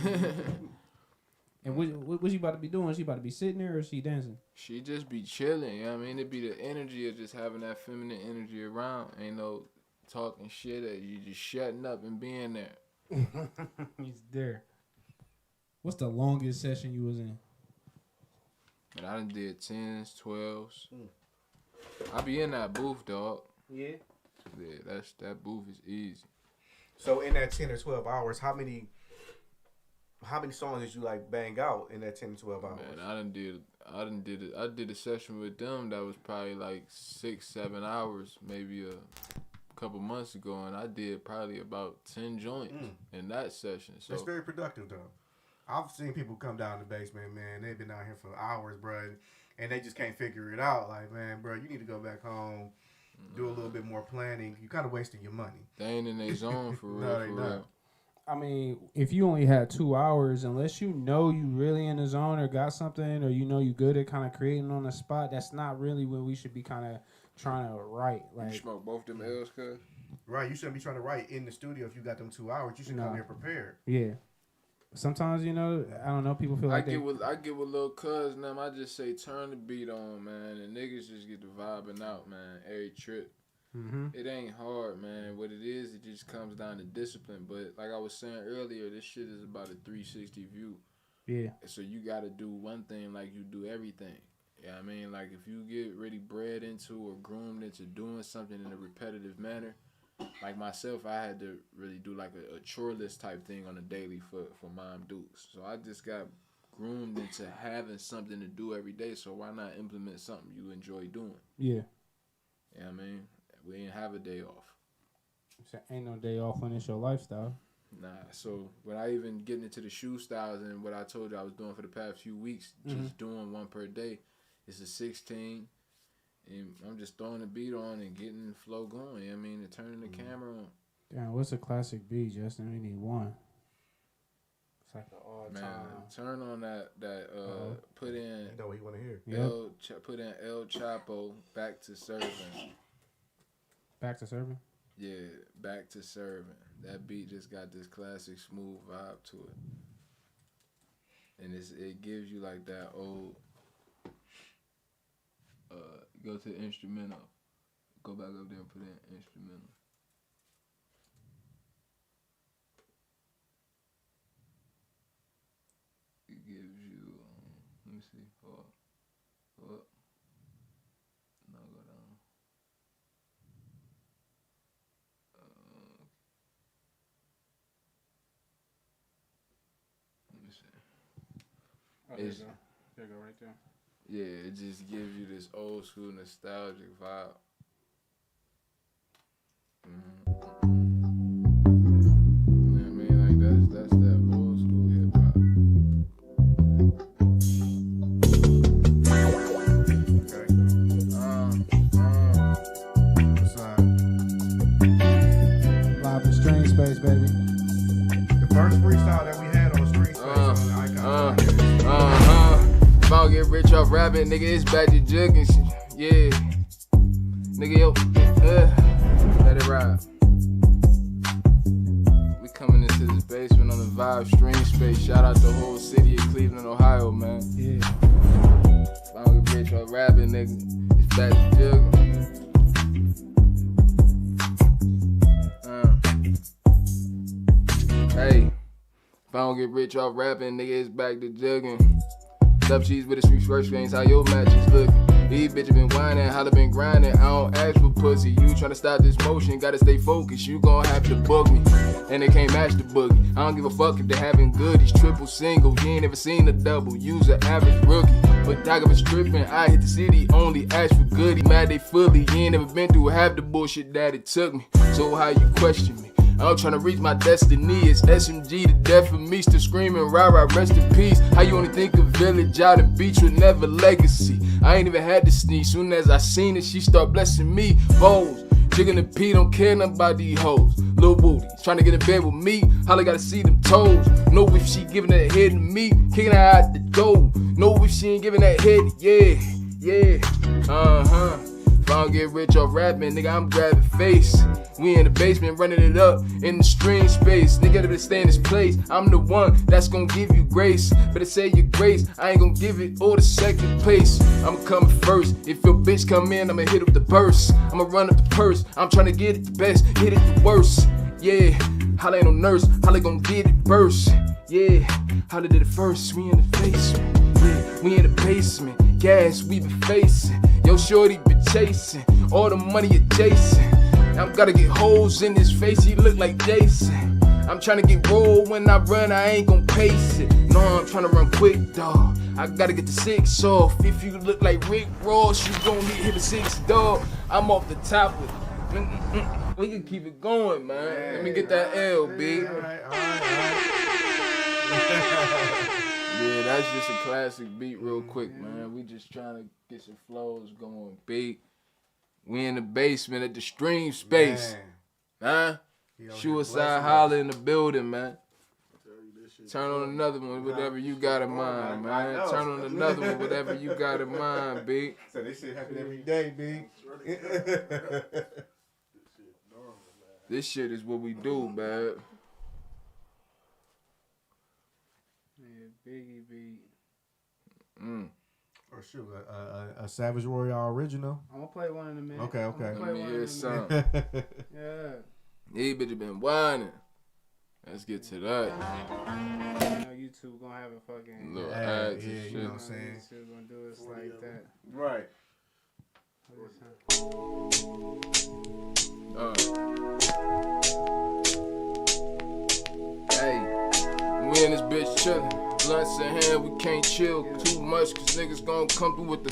[SPEAKER 1] And what she about to be doing? She about to be sitting there or is she dancing?
[SPEAKER 3] She just be chilling, you know what I mean? It be the energy of just having that feminine energy around. Ain't no talking shit at you, just shutting up and being there.
[SPEAKER 1] He's there. What's the longest session you was in?
[SPEAKER 3] And I done did 10s, 12s. I be in that booth, dog.
[SPEAKER 2] Yeah.
[SPEAKER 3] Yeah, that booth is easy.
[SPEAKER 2] So in that 10 or 12 hours, how many songs did you like bang out in that 10 to 12 hours?
[SPEAKER 3] Man, I did a session with them that was probably like 6-7 hours, maybe a couple months ago, and I did probably about 10 joints in that session. So
[SPEAKER 2] it's very productive though. I've seen people come down the basement, man. They've been out here for hours, bro, and they just can't figure it out. Like, man, bro, you need to go back home, do a little bit more planning. You kind of wasting your money.
[SPEAKER 3] They ain't in their zone for real.
[SPEAKER 2] No, they not.
[SPEAKER 1] I mean, if you only had 2 hours, unless you know you really in the zone or got something, or you know you good at kind of creating on the spot, that's not really what we should be kind of trying to write. Like,
[SPEAKER 3] You smoke both them L's, cuz?
[SPEAKER 2] Right, you shouldn't be trying to write in the studio if you got them 2 hours. You should come here prepared.
[SPEAKER 1] Yeah. Sometimes, I don't know, people feel like
[SPEAKER 3] I get with little cuz and them. I just say turn the beat on, man, and niggas just get the vibing out, man. Every trip. It ain't hard, man. What it just comes down to discipline. But like I was saying earlier, this shit is about a 360 view.
[SPEAKER 1] Yeah.
[SPEAKER 3] So you got to do one thing like you do everything. You know what I mean? Like if you get really bred into or groomed into doing something in a repetitive manner, like myself, I had to really do like a chore list type thing on a daily for Mom Dukes. So I just got groomed into having something to do every day. So why not implement something you enjoy doing?
[SPEAKER 1] Yeah.
[SPEAKER 3] You know what I mean? We ain't have a day off.
[SPEAKER 1] So ain't no day off when it's your lifestyle.
[SPEAKER 3] Nah, so when I even getting into the shoe styles and what I told you I was doing for the past few weeks, just doing one per day, it's a 16, and I'm just throwing the beat on and getting the flow going, you know what I mean, and turning the camera on.
[SPEAKER 1] Damn, what's a classic beat, Justin? We need one. It's like an all-time.
[SPEAKER 3] Man, turn on that put in
[SPEAKER 2] You know what you want to hear.
[SPEAKER 3] put in El Chapo, Back to Serving.
[SPEAKER 1] Back to serving?
[SPEAKER 3] Yeah, Back to Serving. That beat just got this classic smooth vibe to it. And it gives you like that old go to the instrumental. Go back up there and put in instrumental. see. Hold up. No, go down. Let me see.
[SPEAKER 4] Oh, there you go. There you go, right there.
[SPEAKER 3] Yeah, it just gives you this old school nostalgic vibe. Yeah, I mean, like that's that old school hip hop.
[SPEAKER 2] Okay.
[SPEAKER 1] What's up? Live in StreamSpace, baby.
[SPEAKER 2] The first freestyle that we had on StreamSpace on the Icon.
[SPEAKER 3] If I don't get rich off rapping, nigga, it's back to jugging shit. Yeah. Nigga, yo, let it ride. We coming into this basement on the Vibe StreamSpace. Shout out the whole city of Cleveland, Ohio, man.
[SPEAKER 1] Yeah.
[SPEAKER 3] If I don't get rich off rapping, nigga, it's back to jugging. Hey, if I don't get rich off rapping, nigga, it's back to jugging. Love cheese with the street first things, how your matches look. These bitches been whining, holla been grinding. I don't ask for pussy. You tryna stop this motion, gotta stay focused. You gon' have to book me, and they can't match the boogie. I don't give a fuck if they having goodies. Triple single, you ain't never seen a double. Use an average rookie, but dog, if it's tripping, I hit the city, only ask for goodie. Mad they fully, you ain't never been through half the bullshit that it took me. So how you question me? I'm tryna reach my destiny. It's SMG to death for me. Still screaming, rah, rest in peace. How you only think of village out in beach with never legacy? I ain't even had to sneeze. Soon as I seen it, she start blessing me. Bows, chicken and P, don't care nothing about these hoes. Lil booty, tryna get in bed with me. Holly gotta see them toes. Know if she giving that head to me, kicking her out the door. Know if she ain't giving that head, yeah. If I don't get rich off rapping, nigga, I'm grabbing face. We in the basement running it up in the StreamSpace. Nigga, better stay in this place. I'm the one that's gonna give you grace. Better say your grace. I ain't gonna give it all the second place. I'ma come first. If your bitch come in, I'ma hit up the purse. I'ma run up the purse. I'm tryna get it the best, hit it the worst. Yeah, Holly ain't no nurse. Holly gon' get it first. Yeah, Holly did it first. We in the basement. Yeah, we in the basement. Gas, we been facing. Yo, shorty been chasing. All the money adjacent. I'm gotta get holes in his face, he look like Jason. I'm tryna get rolled when I run, I ain't gon' pace it. No, I'm tryna run quick, dawg. I gotta get the 6 off. If you look like Rick Ross, you gon' need hit the 6, dawg. I'm off the top of it. We can keep it going, man. Let me get that L, B.
[SPEAKER 2] All right.
[SPEAKER 3] Yeah, that's just a classic beat real quick, man. We just trying to get some flows going, beat. We in the basement at the StreamSpace. Huh? Shuicide Holla in the building, man. Turn on another one, whatever you got in mind, man. Turn on another one, whatever you got in mind, B.
[SPEAKER 2] So this shit happen every day, B.
[SPEAKER 3] This shit is what we do, man.
[SPEAKER 4] Yeah, Biggie beat.
[SPEAKER 2] Or shoot, a Savage Royale original.
[SPEAKER 4] I'm gonna play one in a minute.
[SPEAKER 2] Okay.
[SPEAKER 3] Let me hear something.
[SPEAKER 4] Yeah.
[SPEAKER 3] These bitches been whining. Let's get to that.
[SPEAKER 4] You know, YouTube gonna have a fucking
[SPEAKER 3] Little
[SPEAKER 2] ads
[SPEAKER 3] ads
[SPEAKER 2] and
[SPEAKER 3] and
[SPEAKER 2] shit. You know what I'm
[SPEAKER 3] shit.
[SPEAKER 2] saying?
[SPEAKER 4] YouTube gonna do us like that.
[SPEAKER 2] Right.
[SPEAKER 3] Hey, we in this bitch chillin'. Blunts in hand, we can't chill too much, cause niggas gon' come through with the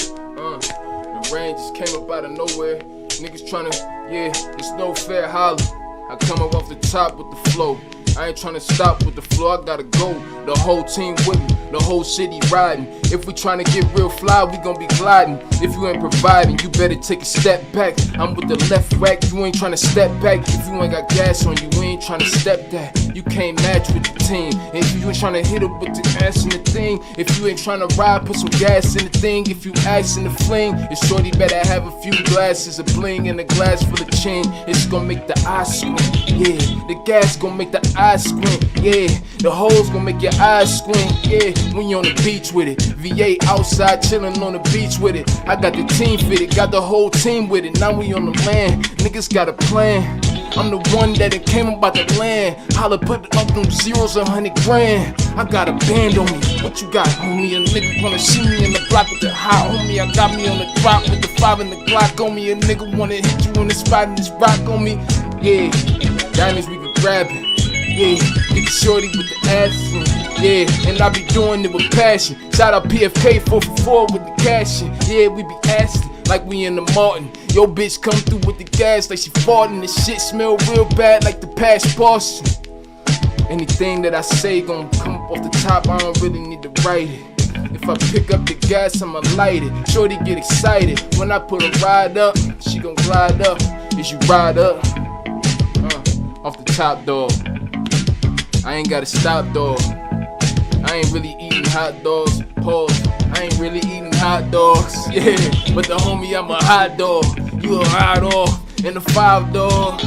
[SPEAKER 3] rain just came up out of nowhere. Niggas tryna, yeah, it's no fair holler. I come up off the top with the flow. I ain't tryna stop with the flow, I gotta go. The whole team with me, the whole city riding. If we tryna get real fly, we gon' be gliding. If you ain't providing, you better take a step back. I'm with the left rack, you ain't tryna step back. If you ain't got gas on you, we ain't tryna step that. You can't match with the team. If you ain't tryna hit up with the ass in the thing. If you ain't tryna ride, put some gas in the thing. If you asking to fling, it's shorty better have a few glasses of bling and a glass full of chin. It's gonna make the eyes squint, yeah. The gas gonna make the eyes squint, yeah. The hoes gonna make your eyes squint, yeah. When you on the beach with it, VA outside chillin' on the beach with it. I got the team fitted, got the whole team with it. Now we on the land, niggas got a plan. I'm the one that it came about the land. Holla, put up them zeros, 100 grand. I got a band on me. What you got, homie? A nigga wanna see me in the block with the hot homie. I got me on the drop with the 5 and the Glock on me. A nigga wanna hit you in the spot and this rock on me. Yeah, diamonds we can grab it. Yeah, get the shorty with the ass. Yeah, and I be doing it with passion. Shout out PFK 444 with the cash. Yeah, we be asking like we in the Martin. Yo, bitch come through with the gas like she farting. The shit smell real bad like the past Boston. Anything that I say gon' come up off the top, I don't really need to write it. If I pick up the gas, I'ma light it. Shorty get excited when I put a ride up. She gon' glide up as you ride up. Off the top, dog. I ain't gotta stop, dog. I ain't really eating hot dogs. Pause. I ain't really eating hot dogs. Yeah, but the homie, I'm a hot dog. You a hot dog in the 5 dog.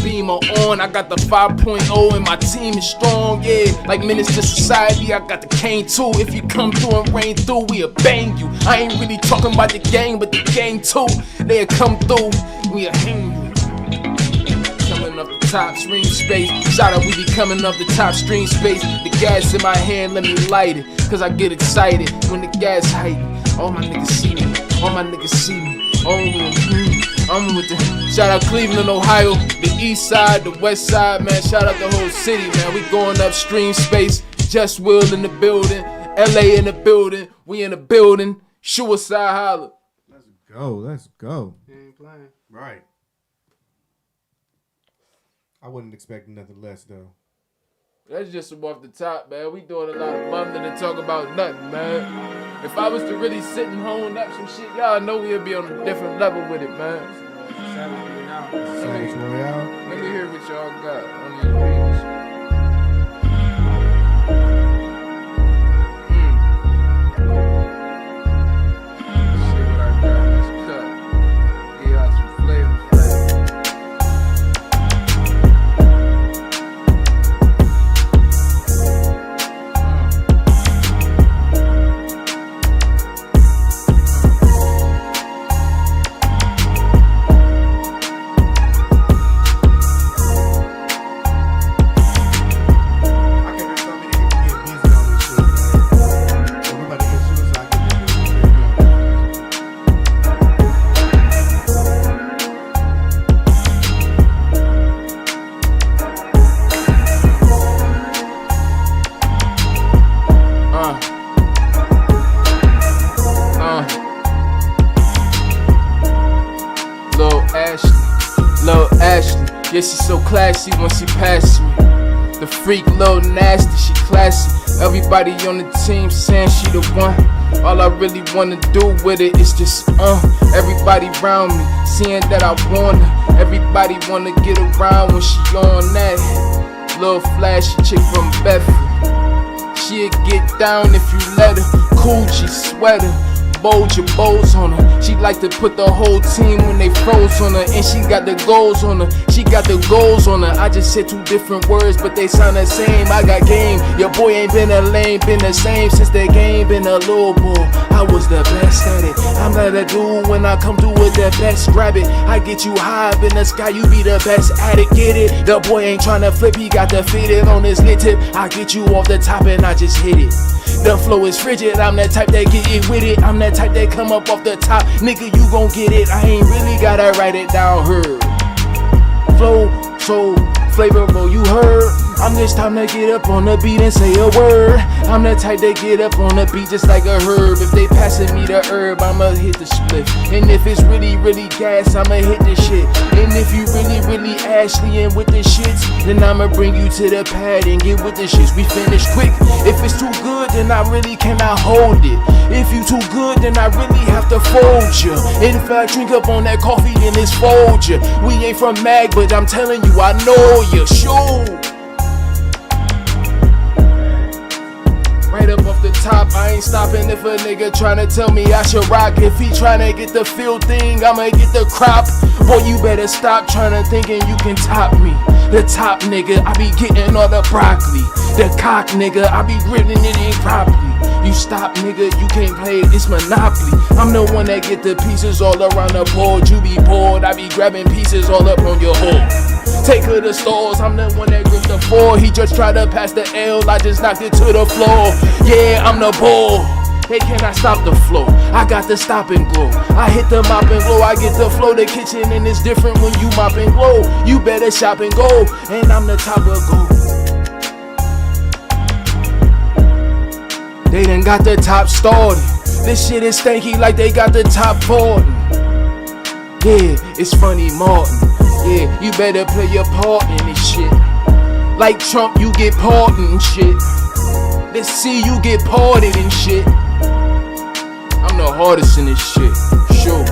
[SPEAKER 3] Beamer on, I got the 5.0 and my team is strong, yeah. Like Menace to Society, I got the cane too. If you come through and rain through, we'll bang you. I ain't really talking about the gang, but the gang too. They'll come through, we'll hang you. Coming up the top, StreamSpace. Shout out, we be coming up the top, StreamSpace. The gas in my hand, let me light it. Cause I get excited when the gas heighten. All my niggas see me, all my niggas see me. I'm with the shout out Cleveland, Ohio, the east side, the west side, man. Shout out the whole city, man. We going up StreamSpace. Just Will in the building, LA in the building, we in the building. Shuicide Holla.
[SPEAKER 1] Let's go, let's go.
[SPEAKER 2] He ain't playing. Right. I wouldn't expect nothing less though.
[SPEAKER 3] That's just off the top, man. We doing a lot of bumping and talk about nothing, man. If I was to really sit and hone up some shit, y'all know we'd be on a different level with it, man.
[SPEAKER 1] Savage Royale.
[SPEAKER 3] Let me hear what y'all got on these beats. See what I got in this cut. Get out some flavor. Lil' Ashley, yeah, she so classy when she passes me. The freak, Lil' Nasty, she classy. Everybody on the team saying she the one. All I really wanna do with it is just, everybody around me, seeing that I want her. Everybody wanna get around when she on that. Little flashy chick from Bedford. She'll get down if you let her. Coochie sweater. Bold your bows on her. She like to put the whole team when they froze on her. And she got the goals on her. She got the goals on her. I just said 2 different words, but they sound the same. I got game. Your boy ain't been a lame, been the same since the game been a little boy. I was the best at it. I'm not a dude when I come through with the best. Grab it. I get you high up in the sky. You be the best at it. Get it. The boy ain't tryna flip. He got the fitted on his lit tip. I get you off the top and I just hit it. The flow is frigid. I'm that type that get it with it. I'm that type that come up off the top. Nigga, you gon' get it. I ain't really gotta write it down. Heard. Flow so flavorful, you heard. I'm just time to get up on the beat and say a word. I'm the type that get up on the beat just like a herb. If they passing me the herb, I'ma hit the split. And if it's really, really gas, I'ma hit the shit. And if you really, really Ashley and with the shits, then I'ma bring you to the pad and get with the shits. We finish quick. If it's too good, then I really cannot hold it. If you too good, then I really have to fold you. And if I drink up on that coffee, then it's fold you. We ain't from Mag, but I'm telling you, I know you. Sure. Right up off the top, I ain't stopping. If a nigga tryna tell me I should rock, if he tryna get the field thing, I'ma get the crop. Boy, you better stop tryna thinking you can top me. The top nigga, I be getting all the broccoli. The cock nigga, I be ripping it in properly. You stop nigga, you can't play it, it's Monopoly. I'm the one that get the pieces all around the board. You be bored, I be grabbing pieces all up on your hole. Take her to stores, I'm the one that gripped the 4. He just tried to pass the L, I just knocked it to the floor. Yeah, I'm the bull. Hey, can I stop the flow? I got the stop and glow. I hit the mop and glow. I get the flow. The kitchen and it's different when you mop and glow. You better shop and go, and I'm the top of go. They done got the top started. This shit is stanky like they got the top 40. Yeah, it's funny Martin. Yeah, you better play your part in this shit. Like Trump, you get pardoned and shit. Let's see you get parted and shit. I'm the hardest in this shit, sure.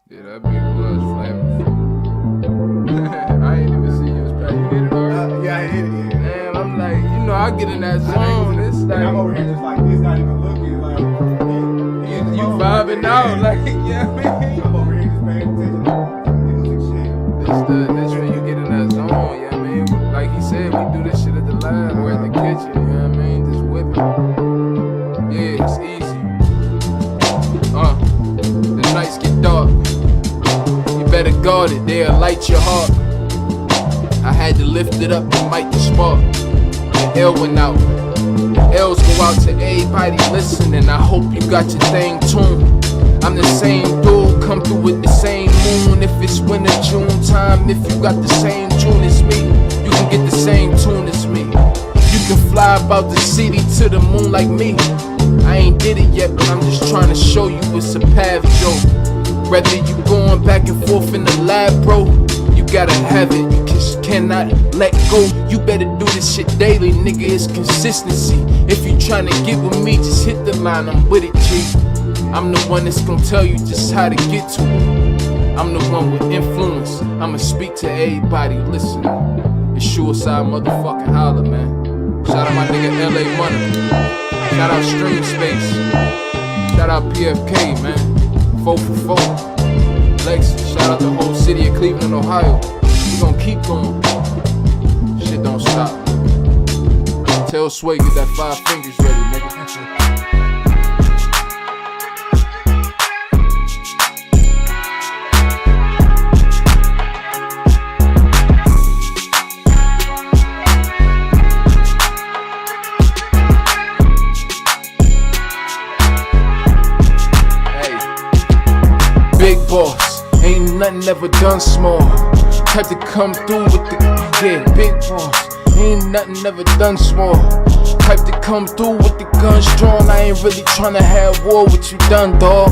[SPEAKER 3] Yeah, that beat was flammable. I ain't even see you was playing. You hit it already?
[SPEAKER 2] Yeah, I hit it.
[SPEAKER 3] Man, I'm like, you know, I get in that zone. It's like
[SPEAKER 2] I'm over here just like this, not even looking. Like
[SPEAKER 3] you vibing out, like yeah, man.
[SPEAKER 2] I'm over here just paying attention to music shit.
[SPEAKER 3] This when you get in that zone, yeah, man. Like he said, we do this shit at the lab or at the kitchen, you know what I mean? Just whipping. Yeah, it's easy. The nights get dark. You better guard it, they'll light your heart. I had to lift it up and mic the spark. The L went out. The L's go out to everybody listening. I hope you got your thing tuned. I'm the same dude, come through with the same moon. If it's winter, June time, if you got the same tune as me, you can get the same tune as me. You can fly about the city to the moon like me. I ain't did it yet, but I'm just trying to show you it's a path, Joe. Whether you going back and forth in the lab, bro, you gotta have it. You just cannot let go. You better do this shit daily, nigga. It's consistency. If you tryna get with me, just hit the line. I'm with it, G. I'm the one that's gonna tell you just how to get to it. I'm the one with influence. I'ma speak to everybody listening. It's Shuicide motherfucking Holla, man. Shout out my nigga LA Money. Shout out StreamSpace. Shout out PFK, man. 4 for 4. Lex, shout out the whole city of Cleveland, Ohio. We gon' keep going. Shit don't stop. Tell Sway, get that 5 fingers ready, nigga. Big boss, ain't nothing ever done small. Type to come through with the, yeah, big boss, ain't nothing ever done small. Type to come through with the guns drawn. I ain't really tryna have war with you done, dog.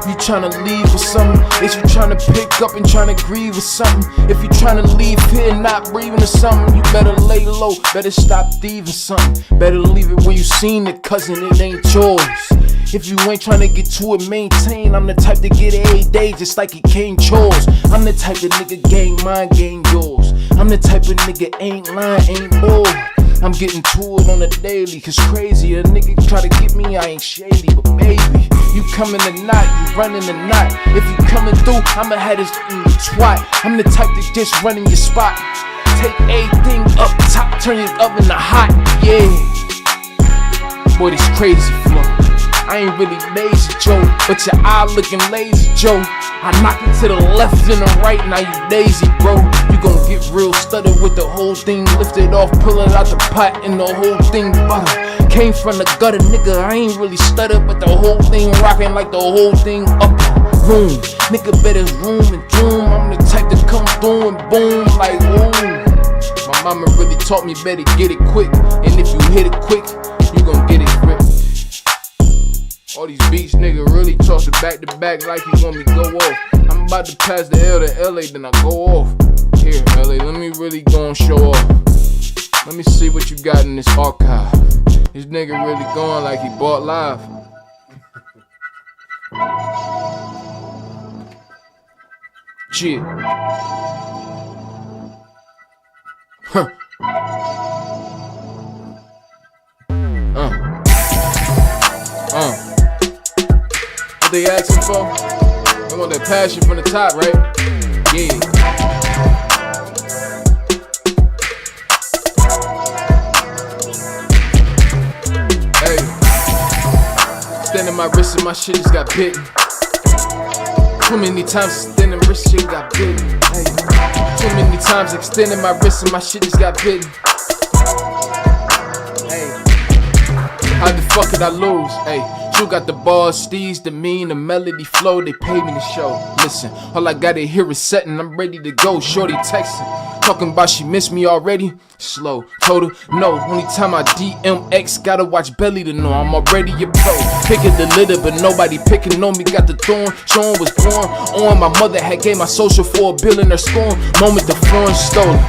[SPEAKER 3] You tryna leave with something? Is you tryna pick up and tryna grieve with something? If you tryna leave here not breathing or something, you better lay low, better stop thieving something. Better leave it where you seen it, cousin, it ain't yours. If you ain't tryna get to it, maintain. I'm the type to get it every day, just like it came chores. I'm the type of nigga gang mine, gang yours. I'm the type of nigga ain't lying, ain't bored. I'm getting to it on a daily, cause crazy, a nigga try to get me, I ain't shady, but baby, you coming the knot, you running the knot. If you coming through, I'ma have this in your twat. I'm the type to just run in your spot. Take everything up top, turn it oven to hot, yeah. Boy, this crazy flow. I ain't really lazy, Joe, but your eye looking lazy, Joe. I knock it to the left and the right, now you lazy, bro. You gon' get real stuttered with the whole thing lifted off, pull it out the pot and the whole thing butter. Came from the gutter, nigga, I ain't really stuttered, but the whole thing rocking like the whole thing up room. Nigga better room and doom, I'm the type to come through and boom like boom. My mama really taught me better get it quick, and if you hit it quick, you gon' get it quick. All these beats, nigga, really toss it back to back like you want me to go off. I'm about to pass the L to LA, then I go off. Here, LA, let me really go and show off. Let me see what you got in this archive. This nigga really going like he bought live. Shit. Huh. What they asking for? They want that passion from the top, right? Yeah. Hey. Extending my wrist and my shit just got bitten. Too many times extending wrist shit got bitten. Hey. Too many times extending my wrist and my shit just got bitten. Hey. How the fuck could I lose? Hey. You got the bars, steez, the mean, the melody flow, they pay me to show. Listen, all I gotta hear is setting, I'm ready to go. Shorty texting, talking about she missed me already. Slow, told her, no, only time I DMX, gotta watch Belly to know I'm already a pro. Picking the litter, but nobody picking on me, got the thorn. Sean was born on, my mother had gave my social for a bill in her scorn. Moment the foreign stolen.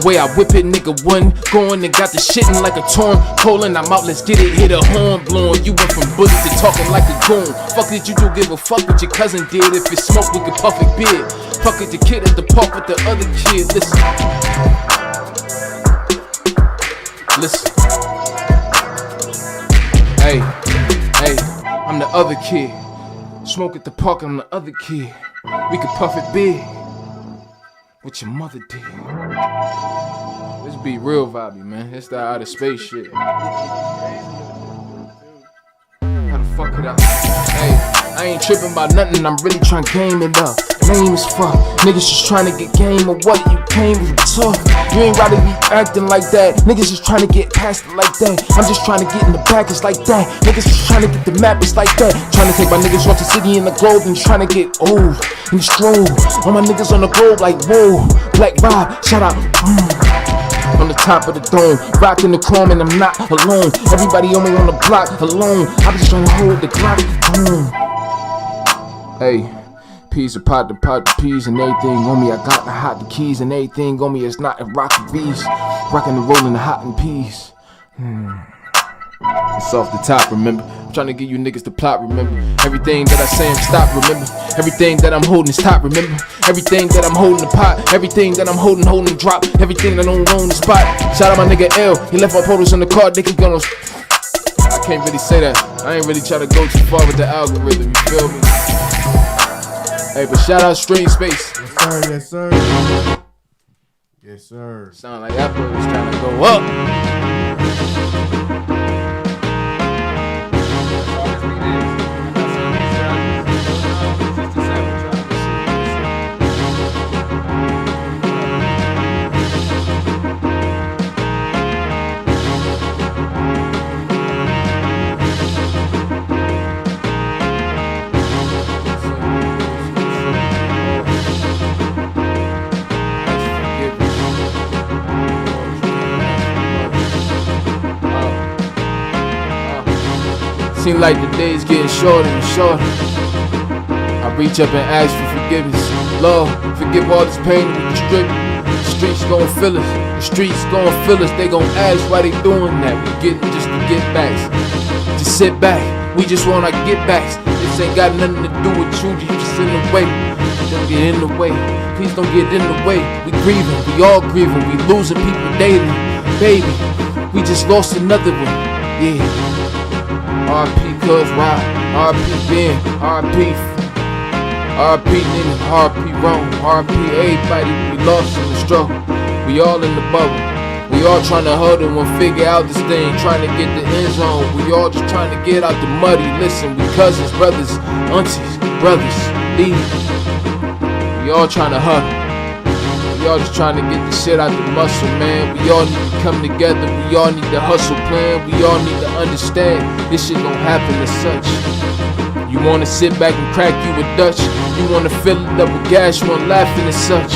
[SPEAKER 3] Way I whip it, nigga, one going and got the shitting like a torn colon. I'm out, let's get it, hit a horn blowing. You went from bully to talking like a goon. Fuck did you do, give a fuck what your cousin did. If it's smoke, we could puff it big. Fuck it, the kid at the park with the other kid. Listen. Hey, I'm the other kid. Smoke at the park, I'm the other kid. We could puff it big. What your mother did. This be real vibey, man. It's that outer space shit. How the fuck could I? Hey, I ain't tripping about nothing. I'm really trying to game it up. Lame as fuck. Niggas just trying to get game or what? You came with tough. You ain't gotta be acting like that. Niggas just trying to get past it like that. I'm just trying to get in the back, it's like that. Niggas just trying to get the map, it's like that. Trying to take my niggas off the city and the globe and trying to get old and stroll. All my niggas on the globe like whoa. Black vibe, shout out. On the top of the dome, rocking the chrome and I'm not alone. Everybody on me on the block alone. I'm just trying to hold the clock. Hey. Peas a pot, the peas and everything on me. I got the hot, the keys and everything on me. It's not a rockin' bees, rockin' and rollin' the hot and peas. It's off the top, remember. I'm trying to give you niggas the plot, remember. Everything that I say, I'm stop, remember. Everything that I'm holding is top, remember. Everything that I'm holding the pot. Everything that I'm holding the drop. Everything that I don't own the spot. Shout out my nigga L. He left my photos in the car. They keep going. I can't really say that. I ain't really try to go too far with the algorithm. You feel me? Hey, but shout out StreamSpace.
[SPEAKER 2] Yes, sir. Yes, sir.
[SPEAKER 3] Sound like that boy was trying to go up. Seem like the days getting shorter and shorter. I reach up and ask for forgiveness. Lord, forgive all this pain with the strip. The streets gon' fill us. The streets gon' fill us. They gon' ask why they doing that. We getting just to get backs. Just sit back. We just want our get backs. This ain't got nothing to do with you. You just in the way. Don't get in the way. Please don't get in the way. We grieving. We all grieving. We losing people daily. Baby, we just lost another one. Yeah. RP Cuz Ride, RP Ben, RP Nigga, RP Rome, RP everybody we lost in the struggle. We all in the bubble. We all trying to huddle and figure out this thing, trying to get the end zone. We all just trying to get out the muddy. Listen, we cousins, brothers, aunties, brothers, these. We all trying to huddle. We all just trying to get the shit out the muscle, man. We all need to come together. We all need the hustle plan. We all need to understand this shit gon' happen as such. You wanna sit back and crack you a Dutch. You wanna fill it up with gas. You wanna laughing as such.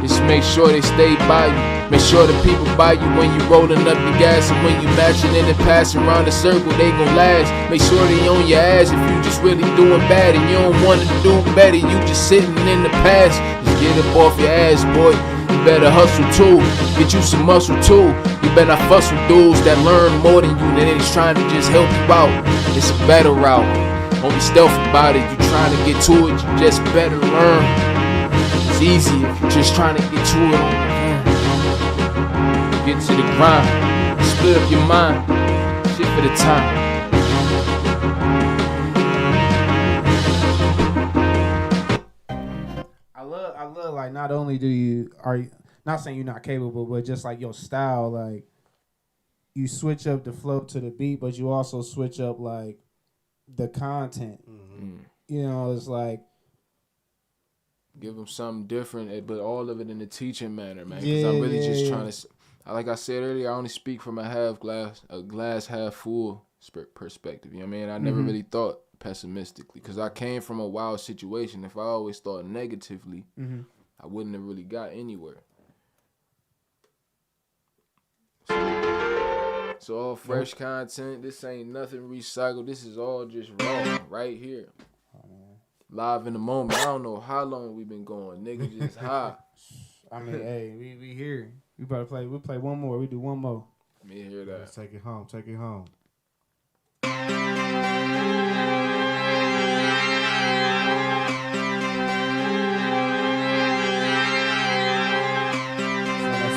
[SPEAKER 3] Just make sure they stay by you. Make sure the people by you when you rolling up the gas. And when you matching in and passing around the circle, they gon' last. Make sure they on your ass if you just really doing bad and you don't wanna do better. You just sitting in the past. Just get up off your ass, boy. better hustle too. Get you some muscle too. You better not fuss with dudes that learn more than you, that ain't trying to just help you out. It's a better route. Don't be stealthy about it. You trying to get to it, you just better learn. It's easy if you're just trying to get to it. Get to the grind. Split up your mind. Shit for the time.
[SPEAKER 1] I love like not only do you not saying you're not capable, but just like your style, like you switch up the flow to the beat, but you also switch up like the content. Mm-hmm. You know, it's like
[SPEAKER 3] give them something different, but all of it in a teaching manner, man. Because I'm really just trying to, like I said earlier, I only speak from a glass half full perspective. You know what I mean? I never really thought pessimistically because I came from a wild situation. If I always thought negatively, I wouldn't have really got anywhere. So all fresh content. This ain't nothing recycled. This is all just raw right here. Live in the moment. I don't know how long we've been going. Nigga just high.
[SPEAKER 1] I mean, hey, we here. We better play. We'll play one more. We do one more.
[SPEAKER 3] Let me hear that.
[SPEAKER 2] Let's take it home. Take it home.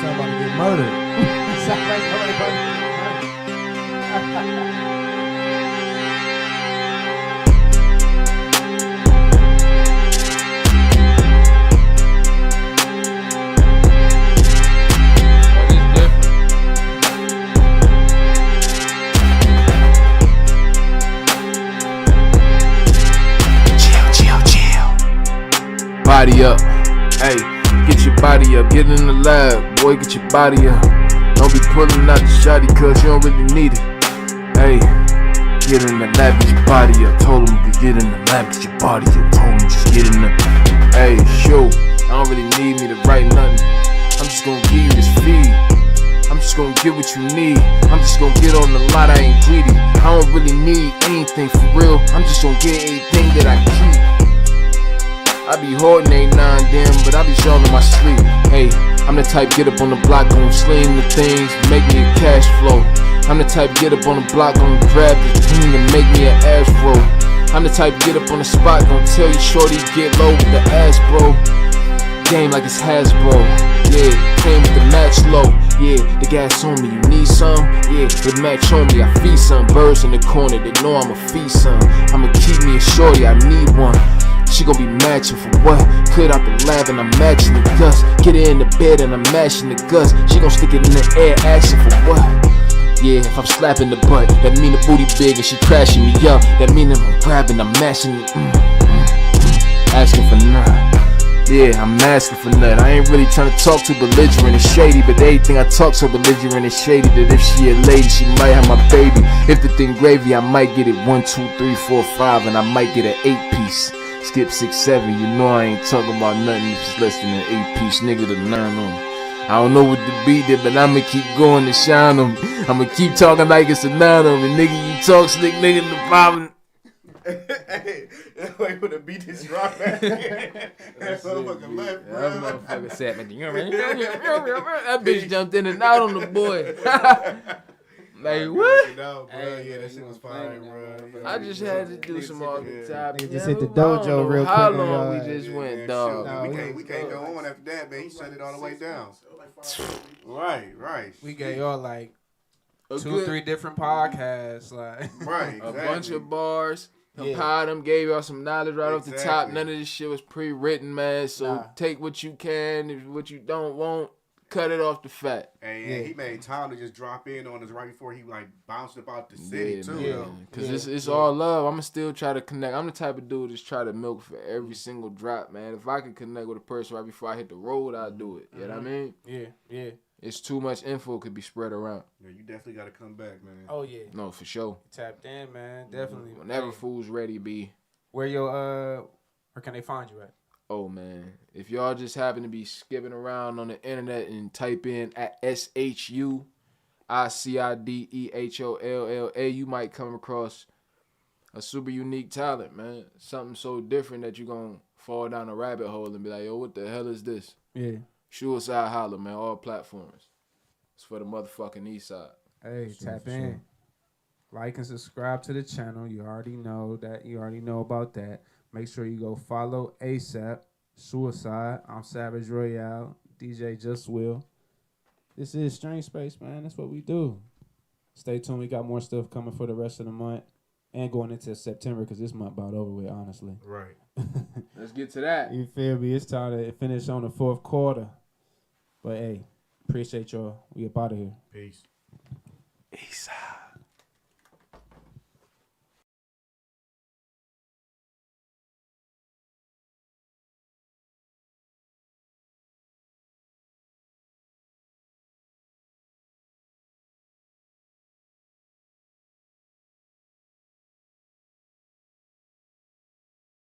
[SPEAKER 1] Somebody get murdered. Somebody get murdered.
[SPEAKER 3] Body up, hey, get your body up, get in the lab, boy, get your body up. Don't be pulling out the shotty cause you don't really need it. Hey, get in the lab, get your body up. Told him you could get in the lab, get your body up. Told him just get in the, hey, show. I don't really need me to write nothing. I'm just gonna give you this feed. I'm just gonna get what you need. I'm just gonna get on the lot, I ain't greedy. I don't really need anything for real. I'm just gonna get anything that I keep. I be hoarding 8, 9, damn, but I be showing in my sleep. Hey, I'm the type get up on the block, gon' sling the things, make me a cash flow. I'm the type get up on the block, gon' grab the thing and make me an ass roll. I'm the type get up on the spot, gon' tell you shorty get low with the ass, bro. Game like it's Hasbro, yeah, came with the match low. Yeah, the gas on me, you need some? Yeah, the match on me, I feed some. Birds in the corner, they know I'ma feed some. I'ma keep me a shorty, I need one. She gon' be matching for what? Cut out the lab and I'm matching the guts. Get her in the bed and I'm mashing the guts. She gon' stick it in the air, asking for what? Yeah, if I'm slapping the butt, that mean the booty big and she crashing me up. That mean I'm grabbing, I'm mashing it. Asking for none. Yeah, I'm asking for none. I ain't really trying to talk too belligerent and shady, but everything I talk so belligerent and shady that if she a lady, she might have my baby. If the thing gravy, I might get it 1, 2, 3, 4, 5, and I might get an 8-piece. Skip 6, 7, you know I ain't talking about nothing if it's less than an 8-piece, nigga, to learn on. I don't know what the beat did, but I'ma keep going to shine on. I'ma keep talking like it's a 9 on me, nigga. You talk slick, nigga, the problem.
[SPEAKER 2] Hey, wait for the beat to drop back. That motherfucker left, bro.
[SPEAKER 3] That motherfucker sat back there. That bitch jumped in and out on the boy. Like what?
[SPEAKER 2] Out, bro. Yeah, that shit was fire, bro.
[SPEAKER 3] I just had to do some off the top.
[SPEAKER 1] Just hit the dojo real quick.
[SPEAKER 3] How long we just went, dog?
[SPEAKER 2] We can't go on after that, man. He shut it all the way down. Right.
[SPEAKER 1] We gave y'all like 2, 3 different podcasts, like
[SPEAKER 2] right.
[SPEAKER 3] A bunch of bars. Compiled them, gave y'all some knowledge right off the top. None of this shit was pre-written, man. So take what you can, if what you don't want, cut it off the fat.
[SPEAKER 2] And he made time to just drop in on us right before he like bounced about the city too.
[SPEAKER 3] Yeah, because it's all love. I'ma still try to connect. I'm the type of dude that's try to milk for every single drop, man. If I can connect with a person right before I hit the road, I'll do it. You know what I mean?
[SPEAKER 1] Yeah.
[SPEAKER 3] It's too much info could be spread around.
[SPEAKER 2] Yeah, you definitely got to come back, man.
[SPEAKER 1] Oh yeah.
[SPEAKER 3] No, for sure.
[SPEAKER 1] Tapped in, man. Definitely.
[SPEAKER 3] Whenever fool's ready, be.
[SPEAKER 1] Where can they find you at?
[SPEAKER 3] Oh man, if y'all just happen to be skipping around on the internet and type in at SHUICIDEHOLLA, you might come across a super unique talent, man. Something so different that you're gonna fall down a rabbit hole and be like, yo, what the hell is this?
[SPEAKER 1] Yeah.
[SPEAKER 3] Shuicide Holla, man. All platforms. It's for the motherfucking East Side.
[SPEAKER 1] Hey, tap in. Sure. Like and subscribe to the channel. You already know that. You already know about that. Make sure you go follow ASAP, Shuicide. I'm Savage Royale, DJ Just Will. This is StreamSpace, man. That's what we do. Stay tuned. We got more stuff coming for the rest of the month and going into September because this month about over with, honestly.
[SPEAKER 2] Right.
[SPEAKER 3] Let's get to that.
[SPEAKER 1] You feel me? It's time to finish on the fourth quarter. But, hey, appreciate y'all. We up out of here.
[SPEAKER 2] Peace.
[SPEAKER 1] Eastside.